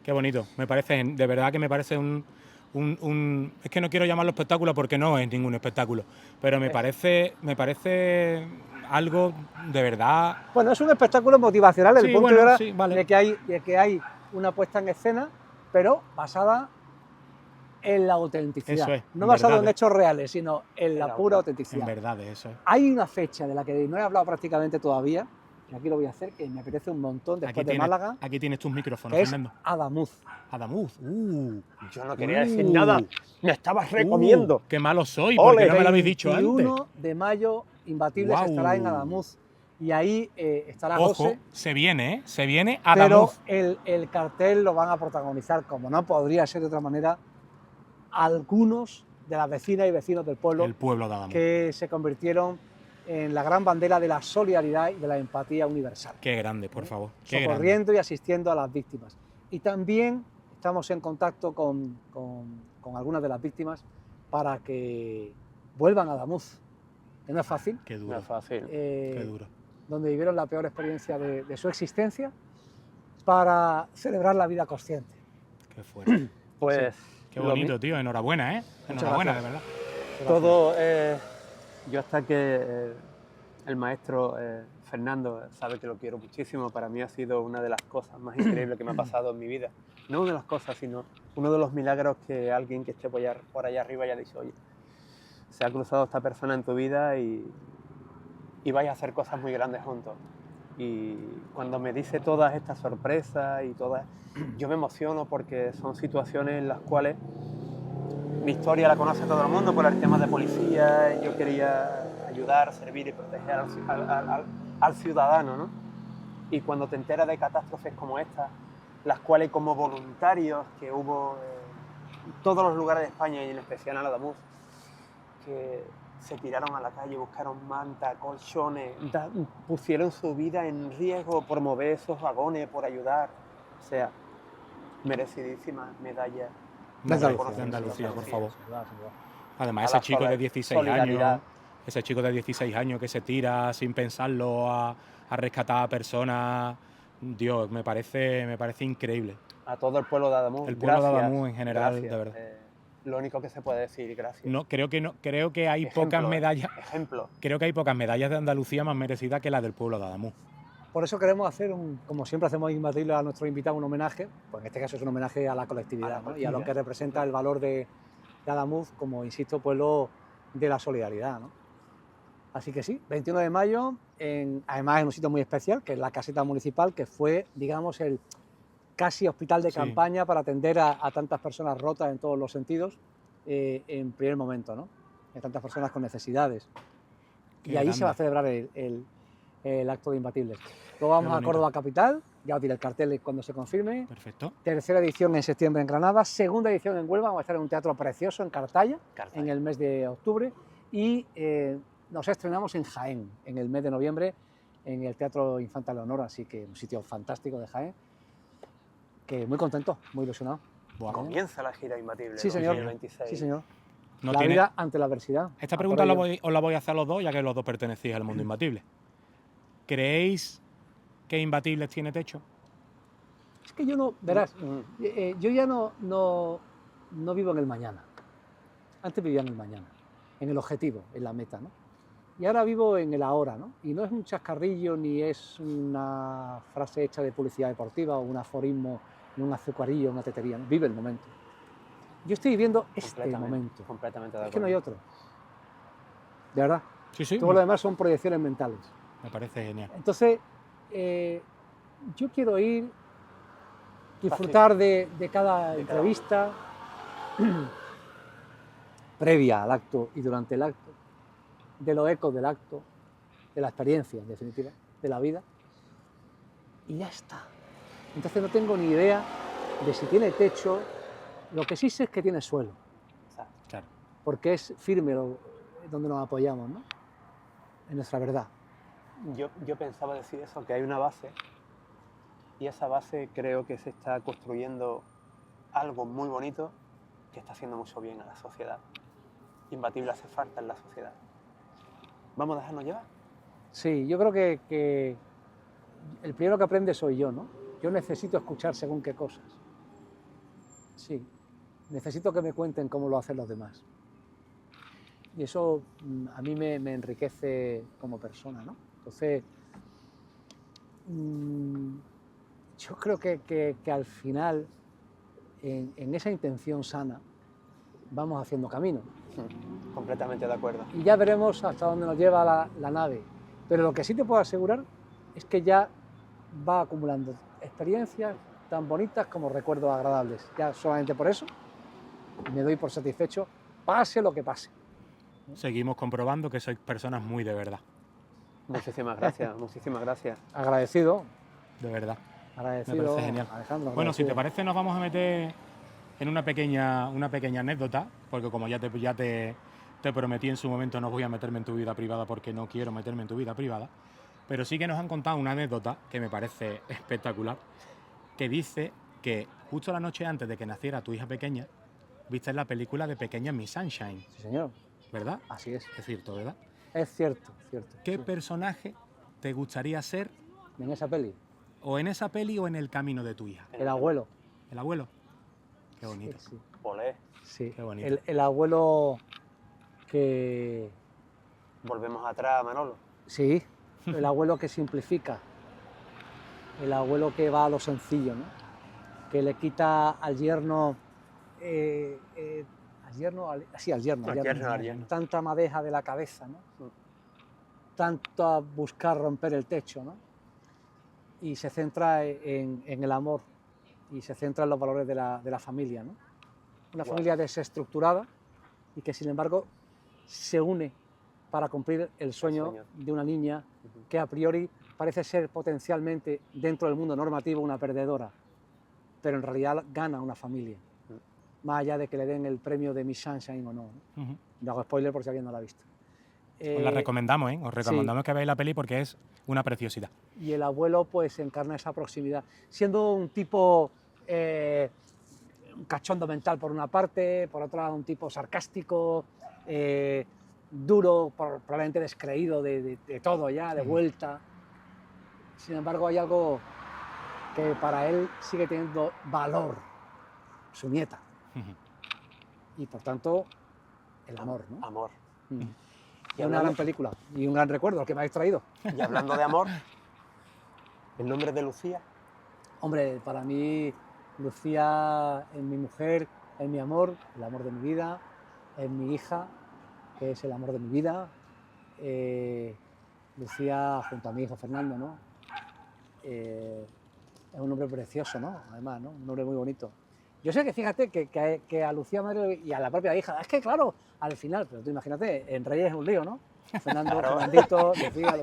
Qué bonito. De verdad que me parece es que no quiero llamarlo espectáculo porque no es ningún espectáculo, pero me parece algo de verdad. Bueno, es un espectáculo motivacional desde Sí, el punto bueno, de vista sí, vale. de que hay una puesta en escena, pero basada en la autenticidad. Eso es, No en basado en verdades. hechos reales, sino en la pura En autenticidad. verdad, de eso. Hay una fecha de la que no he hablado prácticamente todavía, que aquí lo voy a hacer, que me apetece un montón después de Málaga, Aquí tienes tus micrófonos, que es Fernando. Adamuz. Adamuz. Yo no quería decir nada. Me estabas recomiendo. Qué malo soy, Ole, porque no me lo habéis dicho antes. 21 de mayo, Imbatibles Guau. estará en Adamuz. Y ahí estará Ojo, José. se viene Pero Adamuz. el cartel lo van a protagonizar, como no podría ser de otra manera, algunos de las vecinas y vecinos del pueblo El pueblo de Adamuz. que se convirtieron en la gran bandera de la solidaridad y de la empatía universal, Qué grande, por favor. Qué grande. socorriendo y asistiendo a las víctimas. Y también estamos en contacto con algunas de las víctimas para que vuelvan a Adamuz, que no es fácil, Qué No duro. es fácil. Qué duro. donde vivieron la peor experiencia de su existencia, para celebrar la vida consciente. Qué fuerte. Pues Qué lo bonito, tío. Enhorabuena, ¿eh? Enhorabuena, de gracias. verdad. Todo, yo hasta que el maestro Fernando sabe que lo quiero muchísimo, para mí ha sido una de las cosas más increíbles que me ha pasado en mi vida. No una de las cosas, sino uno de los milagros que alguien que esté por allá arriba haya dicho, oye, se ha cruzado esta persona en tu vida y vais a hacer cosas muy grandes juntos. Y cuando me dice todas estas sorpresas y todas, yo me emociono porque son situaciones en las cuales mi historia la conoce todo el mundo por el tema de policía. Yo quería ayudar, servir y proteger al ciudadano, ¿no? Y cuando te enteras de catástrofes como esta, las cuales como voluntarios que hubo en todos los lugares de España y en especial en Adamuz, que se tiraron a la calle, buscaron mantas, colchones, pusieron su vida en riesgo por mover esos vagones, por ayudar. O sea, merecidísima medalla De Andalucía, por favor. Sin duda, sin duda. Además, A ese la chico de 16 solidaridad. años, ese chico de 16 años que se tira sin pensarlo a rescatar a personas, Dios, me parece increíble. A todo el pueblo de Adamuz. El pueblo de gracias, Adamuz en general, gracias. de verdad. Lo único que se puede decir, gracias. No, creo que hay Ejemplo, pocas medallas. Ejemplo. Creo que hay pocas medallas de Andalucía más merecidas que las del pueblo de Adamuz. Por eso queremos hacer, como siempre hacemos Imbatible a nuestros invitados, un homenaje, pues en este caso es un homenaje a la colectividad, ¿no? Y a lo que representa el valor de Adamuz como, insisto, pueblo de la solidaridad, ¿no? Así que sí, 21 de mayo, además en un sitio muy especial, que es la caseta municipal, que fue, digamos, el casi hospital de Sí. campaña para atender a tantas personas rotas en todos los sentidos en primer momento, ¿no? De tantas personas con necesidades. Qué y ahí se va a grande. celebrar el acto de Imbatibles. Luego vamos Qué a bonito. Córdoba Capital, ya os diré el cartel cuando se confirme. Perfecto. Tercera edición en septiembre en Granada, segunda edición en Huelva, vamos a estar en un teatro precioso en Cartaya, en el mes de octubre, y nos estrenamos en Jaén, en el mes de noviembre, en el Teatro Infanta Leonora, así que un sitio fantástico de Jaén, que muy contento, muy ilusionado. Buah. Comienza la gira Imbatible. Sí, ¿no? señor. 2026. Sí, señor. No La tiene- vida ante la adversidad. Esta A pregunta por ello. os la voy a hacer a los dos, ya que los dos pertenecéis al mundo imbatible. ¿Creéis que Imbatibles tiene techo? Es que yo no, verás, Mm. yo ya no vivo en el mañana. Antes vivía en el mañana, en el objetivo, en la meta, ¿no? Y ahora vivo en el ahora, ¿no? Y no es un chascarrillo ni es una frase hecha de publicidad deportiva o un aforismo, ni un azucarillo, una tetería, ¿no? Vive el momento. Yo estoy viviendo este Completamente, momento. completamente de Es acuerdo. que no hay otro. De verdad. Sí, sí. Todo lo demás son proyecciones mentales. Me parece genial. Entonces, yo quiero ir, disfrutar de cada entrevista, previa al acto y durante el acto, de los ecos del acto, de la experiencia, en definitiva, de la vida, y ya está. Entonces no tengo ni idea de si tiene techo, lo que sí sé es que tiene suelo, Exacto. Claro. porque es firme donde nos apoyamos, ¿no? En nuestra verdad. Yo pensaba decir eso, que hay una base, y esa base creo que se está construyendo algo muy bonito que está haciendo mucho bien a la sociedad. Imbatible hace falta en la sociedad. ¿Vamos a dejarnos llevar? Sí, yo creo que el primero que aprende soy yo, ¿no? Yo necesito escuchar según qué cosas. Sí, necesito que me cuenten cómo lo hacen los demás. Y eso a mí me enriquece como persona, ¿no? Entonces, yo creo que al final, en esa intención sana, vamos haciendo camino. Completamente de acuerdo. Y ya veremos hasta dónde nos lleva la nave. Pero lo que sí te puedo asegurar es que ya va acumulando experiencias tan bonitas como recuerdos agradables. Ya solamente por eso me doy por satisfecho, pase lo que pase. Seguimos comprobando que sois personas muy de verdad. Muchísimas gracias, muchísimas gracias. Agradecido, De verdad. agradecido, Me parece genial. Alejandro. Bueno, si te agradecido. parece, nos vamos a meter en una pequeña anécdota, porque como ya te prometí en su momento, no voy a meterme en tu vida privada porque no quiero meterme en tu vida privada, pero sí que nos han contado una anécdota que me parece espectacular, que dice que justo la noche antes de que naciera tu hija pequeña, viste la película de Pequeña Miss Sunshine, Sí, señor, ¿verdad? así es. Es cierto, ¿verdad? Es cierto, cierto. ¿Qué personaje te gustaría ser En esa peli, o en esa peli o en el camino de tu hija? el abuelo. ¿El abuelo? Qué bonito. Sí, Olé. sí. Qué bonito. El abuelo que... Volvemos atrás, Manolo. Sí, el abuelo que simplifica, el abuelo que va a lo sencillo, ¿no? Que le quita al yerno, al yerno, tanta madeja de la cabeza, ¿no? Tanto a buscar romper el techo, ¿no? Y se centra en el amor y se centra en los valores de la familia, ¿no? Una familia desestructurada y que sin embargo se une para cumplir el sueño de una niña que a priori parece ser potencialmente dentro del mundo normativo una perdedora, pero en realidad gana una familia, más allá de que le den el premio de Miss Sunshine o no, ¿no? Ujú. No hago spoiler por si alguien no la ha visto. Os la recomendamos, ¿eh? Os recomendamos que veáis la peli porque es una preciosidad. Y el abuelo pues encarna esa proximidad, siendo un tipo un cachondo mental por una parte, por otra un tipo sarcástico, duro, probablemente descreído de todo ya, de vuelta. Sin embargo hay algo que para él sigue teniendo valor, su nieta, y por tanto el amor, ¿no? Amor. Y una gran película y un gran recuerdo el que me habéis traído. Y hablando de amor, el nombre de Lucía. Hombre, para mí Lucía es mi mujer, es mi amor, el amor de mi vida, es mi hija, que es el amor de mi vida. Lucía junto a mi hijo Fernando, ¿no? Es un nombre precioso, ¿no? Además, ¿no? Un nombre muy bonito. Yo sé que, fíjate, que a Lucía madre y a la propia hija, es que claro, al final, pero tú imagínate, en Reyes es un lío, ¿no? Fernando, Claro. Fernandito, Lucía,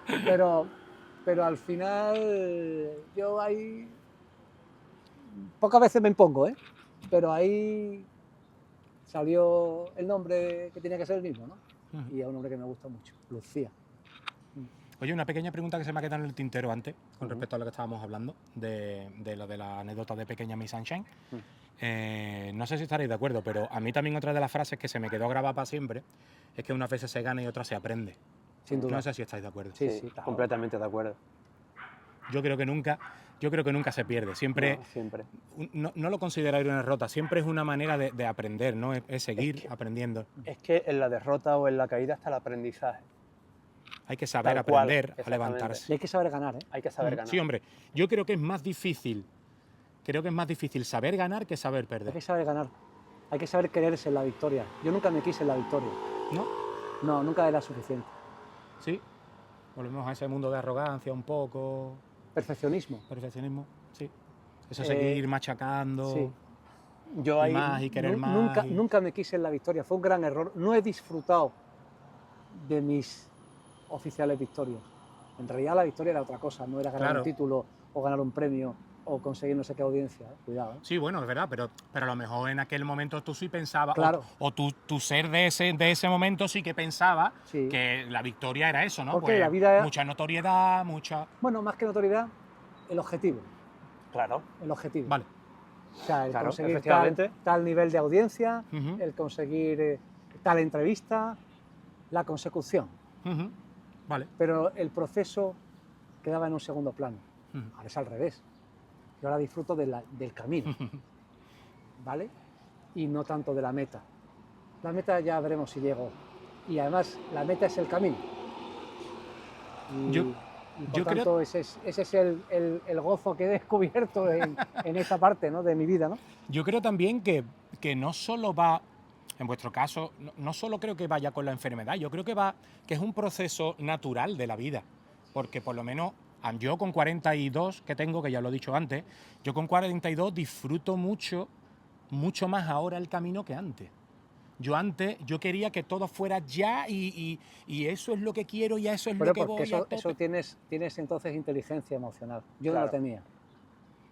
pero al final yo ahí pocas veces me impongo, ¿eh? Pero ahí salió el nombre que tenía que ser el mismo, ¿no? Y es un nombre que me gusta mucho, Lucía. Oye, una pequeña pregunta que se me ha quedado en el tintero antes, con respecto a lo que estábamos hablando, de lo de la anécdota de Pequeña Miss Sunshine. No sé si estaréis de acuerdo, pero a mí también otra de las frases que se me quedó grabada para siempre es que unas veces se gana y otras se aprende. Sin duda. No sé si estáis de acuerdo. Sí, completamente de acuerdo. Yo creo que nunca se pierde. Siempre, No, siempre. no lo consideraría una derrota, siempre es una manera de aprender, ¿no? Es seguir aprendiendo. Es que en la derrota o en la caída está el aprendizaje. Hay que saber Tal cual, aprender a exactamente. levantarse. Y hay que saber ganar, ¿eh? Hay que saber ganar. Sí, hombre, yo creo que es más difícil. Creo que es más difícil saber ganar que saber Hay perder. que saber ganar. Hay que saber quererse en la victoria. Yo nunca me quise en la victoria. ¿No? No, nunca era suficiente. Sí. Volvemos a ese mundo de arrogancia un poco, Perfeccionismo. perfeccionismo, sí. Eso seguir machacando. Sí. Yo Y ahí, más y querer más. Nunca me quise en la victoria. Fue un gran error. No he disfrutado de mis oficiales victorias. En realidad la victoria era otra cosa. No era ganar Claro. un título o ganar un premio o conseguir no sé qué audiencia. Cuidado. Sí, bueno, es verdad, pero a lo mejor en aquel momento tú sí pensabas, Claro. o tu ser de ese momento sí que pensaba Sí. que la victoria era eso, ¿no? Porque la vida- mucha notoriedad, mucha... Bueno, más que notoriedad, el objetivo. claro, El objetivo. Vale. O sea, el Claro, conseguir efectivamente. tal nivel de audiencia, Ujú, el conseguir tal entrevista, la consecución. ujú. Vale. Pero el proceso quedaba en un segundo plano. Ujú. Ahora es al revés. Yo ahora disfruto del camino, ¿vale? Y no tanto de la meta. La meta ya veremos si llego. Y además, la meta es el camino. Y, Yo- y por yo creo- tanto, ese es el gozo que he descubierto en esta parte, ¿no? De mi vida, ¿no? Yo creo también que no solo va, en vuestro caso, no solo creo que vaya con la enfermedad, yo creo que es un proceso natural de la vida, porque por lo menos yo con 42 que tengo, que ya lo he dicho antes, yo con 42 disfruto mucho más ahora el camino que antes. Yo antes, yo quería que todo fuera ya y eso es lo que quiero y a eso es Pero lo que porque voy a tope. eso tienes entonces inteligencia emocional. Yo no Claro. la tenía.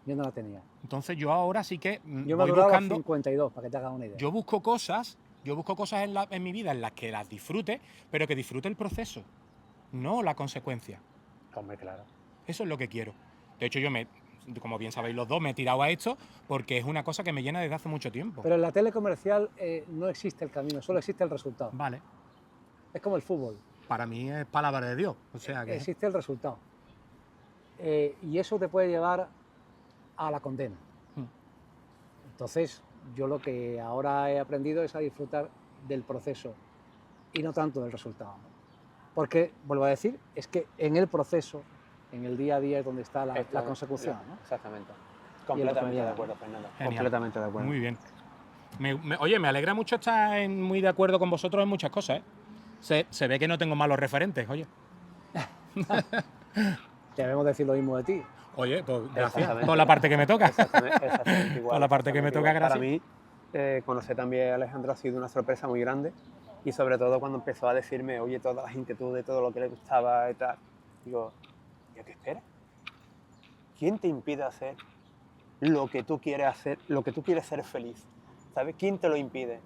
Yo no la tenía. Entonces yo ahora sí que Yo me voy duraba buscando... 52, para que te hagas una idea. Yo busco cosas en mi vida en las que las disfrute, pero que disfrute el proceso, no la consecuencia. hombre, claro. Eso es lo que quiero. De hecho, como bien sabéis los dos, me he tirado a esto porque es una cosa que me llena desde hace mucho tiempo. Pero en la tele comercial no existe el camino, solo existe el resultado. Vale, Es como el fútbol, para mí es palabra de Dios. O sea que... existe el resultado. Y eso te puede llevar a la condena. Entonces, yo lo que ahora he aprendido es a disfrutar del proceso y no tanto del resultado, ¿no? Porque, vuelvo a decir, es que en el proceso, en el día a día es donde está la consecución, ¿no? Exactamente. Y Completamente familiar, de ¿no? acuerdo, Fernando. Genial. Completamente de acuerdo. Muy bien. Oye, me alegra mucho estar muy de acuerdo con vosotros en muchas cosas, ¿eh? Se ve que no tengo malos referentes, oye. Debemos decir lo mismo de ti. Oye, pues gracias Exactamente. por la parte que me toca. Exactamente igual. Por la parte que me exactamente toca, igual. gracias. Para mí, conocer también a Alejandro ha sido una sorpresa muy grande y sobre todo cuando empezó a decirme, oye, todas las inquietudes, todo lo que le gustaba y tal. Digo, ¿ya qué esperas? ¿Quién te impide hacer lo que tú quieres hacer, lo que tú quieres ser feliz? ¿Sabes? ¿Quién te lo impide?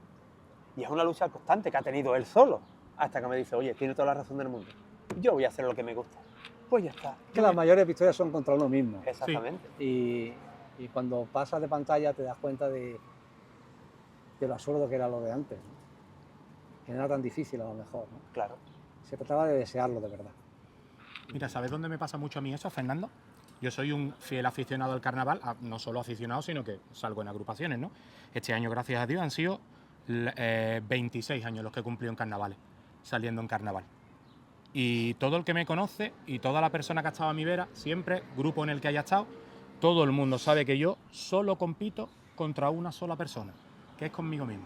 Y es una lucha constante que ha tenido él solo, hasta que me dice, oye, tiene toda la razón del mundo. Yo voy a hacer lo que me gusta. Pues ya está. Que las mayores victorias son contra uno mismo. Exactamente. Y cuando pasas de pantalla te das cuenta de lo absurdo que era lo de antes, ¿no? Que no era tan difícil a lo mejor, ¿no? Claro. Se trataba de desearlo de verdad. Mira, ¿sabes dónde me pasa mucho a mí eso, Fernando? Yo soy un fiel aficionado al carnaval, no solo aficionado, sino que salgo en agrupaciones, ¿no? Este año, gracias a Dios, han sido 26 años los que he cumplido en carnavales, saliendo en carnaval. Y todo el que me conoce y toda la persona que ha estado a mi vera, siempre, grupo en el que haya estado, todo el mundo sabe que yo solo compito contra una sola persona, que es conmigo mismo.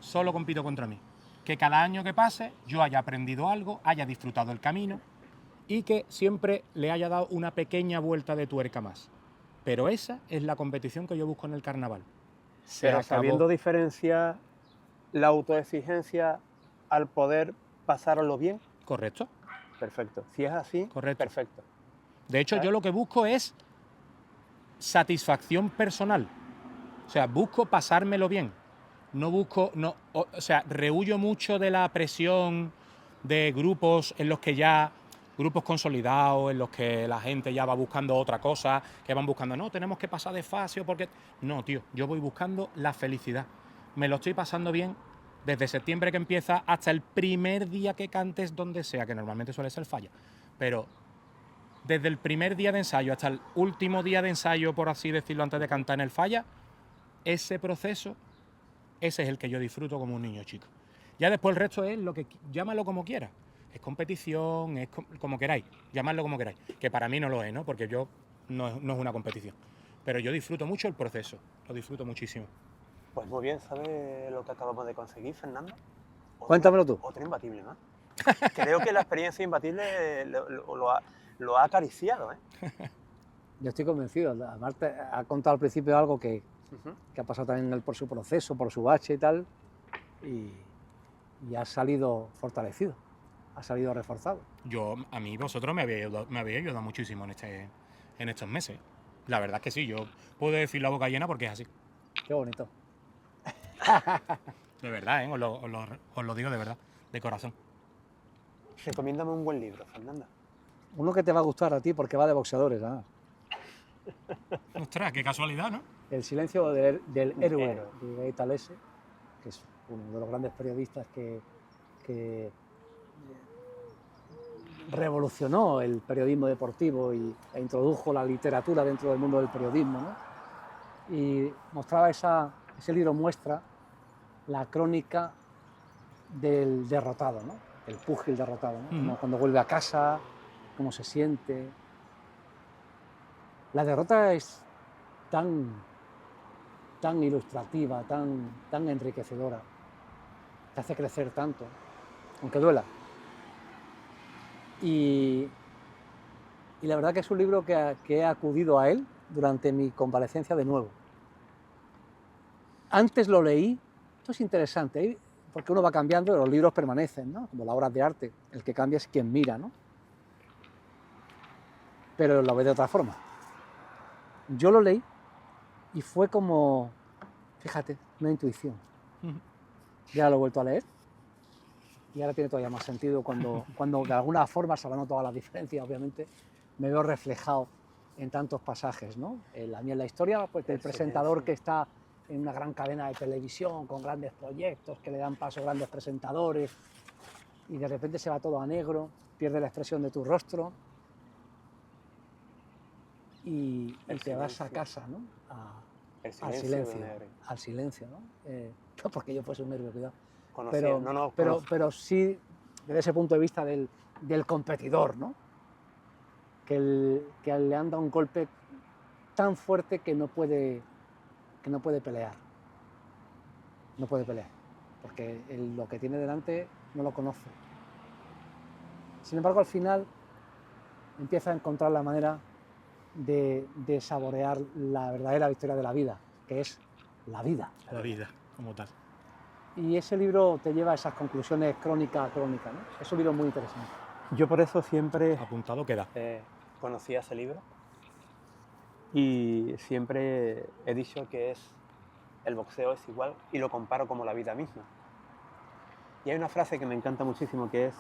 Solo compito contra mí. Que cada año que pase yo haya aprendido algo, haya disfrutado el camino y que siempre le haya dado una pequeña vuelta de tuerca más. Pero esa es la competición que yo busco en el carnaval. Se Pero acabó. sabiendo diferenciar la autoexigencia al poder pasarlo bien. Correcto. Perfecto. Si es así, Correcto. perfecto. De hecho, yo lo que busco es satisfacción personal. O sea, busco pasármelo bien. No busco, no, o sea, rehuyo mucho de la presión de grupos en los que ya, grupos consolidados, en los que la gente ya va buscando otra cosa, que van buscando, no, tenemos que pasar de fase o porque... No, tío, yo voy buscando la felicidad. Me lo estoy pasando bien desde septiembre que empieza hasta el primer día que cantes donde sea, que normalmente suele ser Falla. Pero desde el primer día de ensayo hasta el último día de ensayo, por así decirlo, antes de cantar en el Falla, ese proceso, ese es el que yo disfruto como un niño chico. Ya después el resto es lo que, llámalo como quieras. Es competición, es como queráis, llamadlo como queráis. Que para mí no lo es, ¿no? Porque yo no es una competición. Pero yo disfruto mucho el proceso, lo disfruto muchísimo. Pues muy bien, ¿sabes lo que acabamos de conseguir, Fernando? Cuéntamelo tú. Otro imbatible más. Creo que la experiencia imbatible lo ha acariciado, ¿eh? Yo estoy convencido. Además, te ha contado al principio algo que ha pasado también él por su proceso, por su bache y tal, y ha salido fortalecido, ha salido reforzado. A mí vosotros me habéis ayudado muchísimo en estos meses. La verdad es que sí, yo puedo decir la boca llena porque es así. Qué bonito. De verdad, ¿eh? Os lo digo de verdad, de corazón. Recomiéndame un buen libro, Fernanda. Uno que te va a gustar a ti porque va de boxeadores, ¿no? Ostras, qué casualidad, ¿no? El silencio del héroe Héroe. de Gay Talese, que es uno de los grandes periodistas que revolucionó el periodismo deportivo e introdujo la literatura dentro del mundo del periodismo, ¿no? Y mostraba ese libro muestra la crónica del derrotado, ¿no? El púgil derrotado, ¿no? Como cuando vuelve a casa, cómo se siente. La derrota es tan ilustrativa, tan enriquecedora, te hace crecer tanto, aunque duela. Y la verdad que es un libro que he acudido a él durante mi convalecencia de nuevo. Antes lo leí, esto es interesante, porque uno va cambiando y los libros permanecen, ¿no? Como las obras de arte, el que cambia es quien mira, ¿no? Pero lo ve de otra forma. Yo lo leí y fue como, fíjate, una intuición. Ya lo he vuelto a leer y ahora tiene todavía más sentido cuando de alguna forma, salvando todas las diferencias, obviamente, me veo reflejado en tantos pasajes, ¿no? A mí en la historia, pues, del presentador que está en una gran cadena de televisión con grandes proyectos que le dan paso a grandes presentadores y de repente se va todo a negro, pierde la expresión de tu rostro y te vas a casa, ¿no? Al silencio, ¿no? No porque yo fuese un nervio, cuidado. Pero sí desde ese punto de vista del competidor, ¿no? Que le han dado un golpe tan fuerte que no puede pelear. No puede pelear, porque lo que tiene delante no lo conoce. Sin embargo, al final empieza a encontrar la manera de saborear la verdadera victoria de la vida, que es la vida. La vida, como tal. Y ese libro te lleva a esas conclusiones crónica a crónica, ¿no? Es un libro muy interesante. Yo por eso siempre Apuntado queda. conocía ese libro y siempre he dicho que el boxeo es igual y lo comparo como la vida misma. Y hay una frase que me encanta muchísimo que es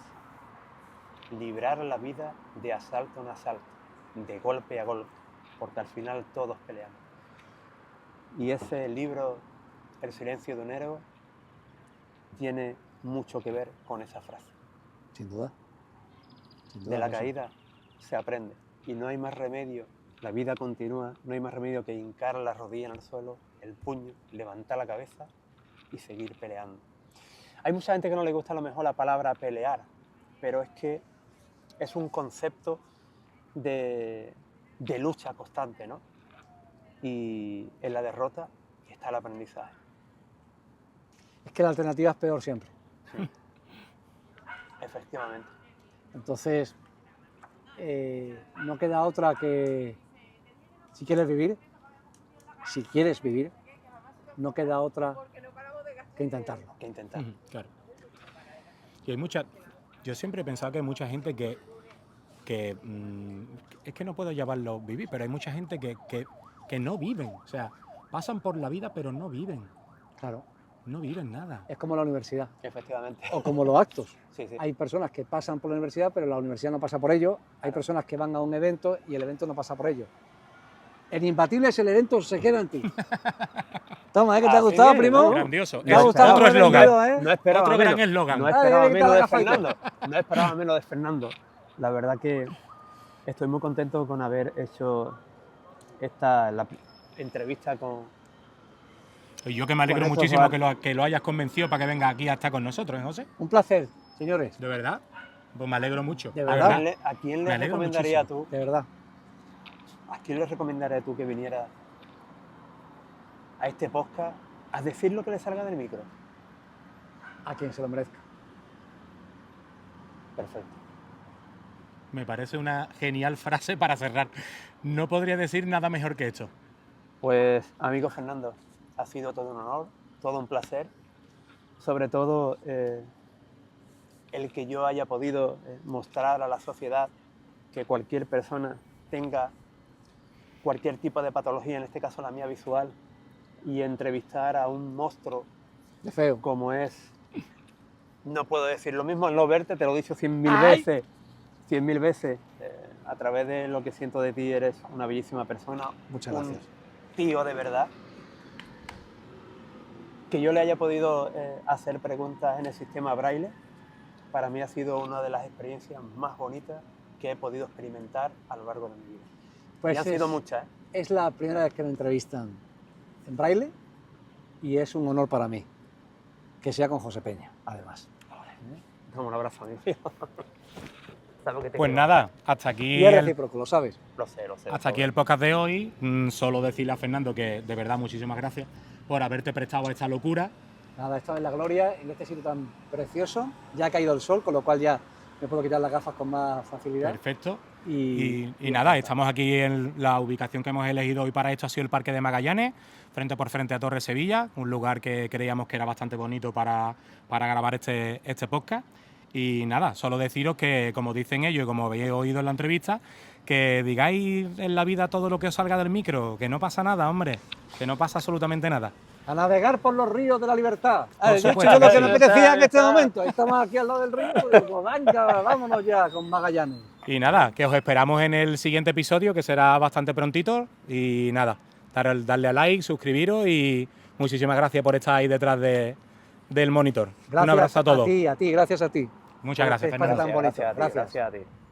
librar la vida de asalto en asalto, de golpe a golpe, porque al final todos peleamos. Y ese libro, El silencio de un héroe, tiene mucho que ver con esa frase. Sin duda. De la caída se aprende y no hay más remedio, la vida continúa, no hay más remedio que hincar la rodilla en el suelo, el puño, levantar la cabeza y seguir peleando. Hay mucha gente que no le gusta a lo mejor la palabra pelear, pero es que es un concepto de lucha constante, ¿no? Y en la derrota está el aprendizaje. Es que la alternativa es peor siempre. Sí. Efectivamente. Entonces, no queda otra que, si quieres vivir, no queda otra que intentarlo. Que intentar. Claro. Y hay muchas... Yo siempre he pensado que hay mucha gente que es que no puedo llamarlo vivir, pero hay mucha gente que no viven, o sea, pasan por la vida pero no viven, Claro, no viven nada. es como la universidad Efectivamente. o como los actos. Sí, sí. Hay personas que pasan por la universidad, pero la universidad no pasa por ellos. Hay personas que van a un evento y el evento no pasa por ellos. El imbatible es el evento se queda en ti. Toma, ¿que te ha Así gustado, es, primo? ¿no? Grandioso. ¿Te ha Es gustado otro haber eslogan. venido, eh? No esperaba Otro menos. gran eslogan. No Dale, esperaba dale, menos dale, de la gafa. Fernando. No esperaba menos de Fernando. La verdad que estoy muy contento con haber hecho la entrevista con... Y yo que me alegro Con estos muchísimo dos que lo hayas convencido para que venga aquí a estar con nosotros, ¿eh, José? Un placer, señores, ¿De verdad? Pues me alegro mucho. De de verdad. ¿A quién Me le alegro recomendaría tú? de verdad. ¿A quién le recomendaría tú que viniera a este podcast a decir lo que le salga del micro? A quien se lo merezca. Perfecto. Me parece una genial frase para cerrar. No podría decir nada mejor que esto. Pues, amigo Fernando, ha sido todo un honor, todo un placer. Sobre todo, el que yo haya podido mostrar a la sociedad que cualquier persona tenga cualquier tipo de patología, en este caso la mía visual, y entrevistar a un monstruo De feo. como es, no puedo decir lo mismo, al no verte, te lo he dicho 100.000 ¡Ay! veces, 100.000 veces, a través de lo que siento de ti, eres una bellísima persona, Muchas un gracias. tío de verdad. Que yo le haya podido hacer preguntas en el sistema Braille, para mí ha sido una de las experiencias más bonitas que he podido experimentar a lo largo de mi vida. Pues y han sido muchas, ¿eh? Es la primera vez que me entrevistan en braille y es un honor para mí que sea con José Peña, además. Dame un abrazo, amigo. Sabes que te Pues quiero. nada, hasta aquí Y es el, recíproco, lo sabes. Lo sé, lo sé. hasta aquí el podcast de hoy. Solo decirle a Fernando que de verdad muchísimas gracias por haberte prestado a esta locura. Nada, estado en la gloria, en este sitio tan precioso. Ya ha caído el sol, con lo cual ya me puedo quitar las gafas con más facilidad. Perfecto. Y Nada, estamos aquí en la ubicación que hemos elegido hoy para esto, ha sido el Parque de Magallanes, frente por frente a Torre Sevilla, un lugar que creíamos que era bastante bonito para grabar este podcast. Y nada, solo deciros que, como dicen ellos y como habéis oído en la entrevista, que digáis en la vida todo lo que os salga del micro, que no pasa nada, hombre, que no pasa absolutamente nada. a navegar por los ríos de la libertad. Por Yo he supuesto, hecho lo que sí. me apetecía en este momento. Estamos aquí al lado del río, pues venga, vámonos ya con Magallanes. Y nada, que os esperamos en el siguiente episodio, que será bastante prontito. Y nada, darle a like, suscribiros y muchísimas gracias por estar ahí detrás del monitor. Gracias Un abrazo a todos. a ti, gracias a ti. Muchas gracias, Este espacio Fernando. tan bonito. Gracias a ti, Gracias. gracias a ti.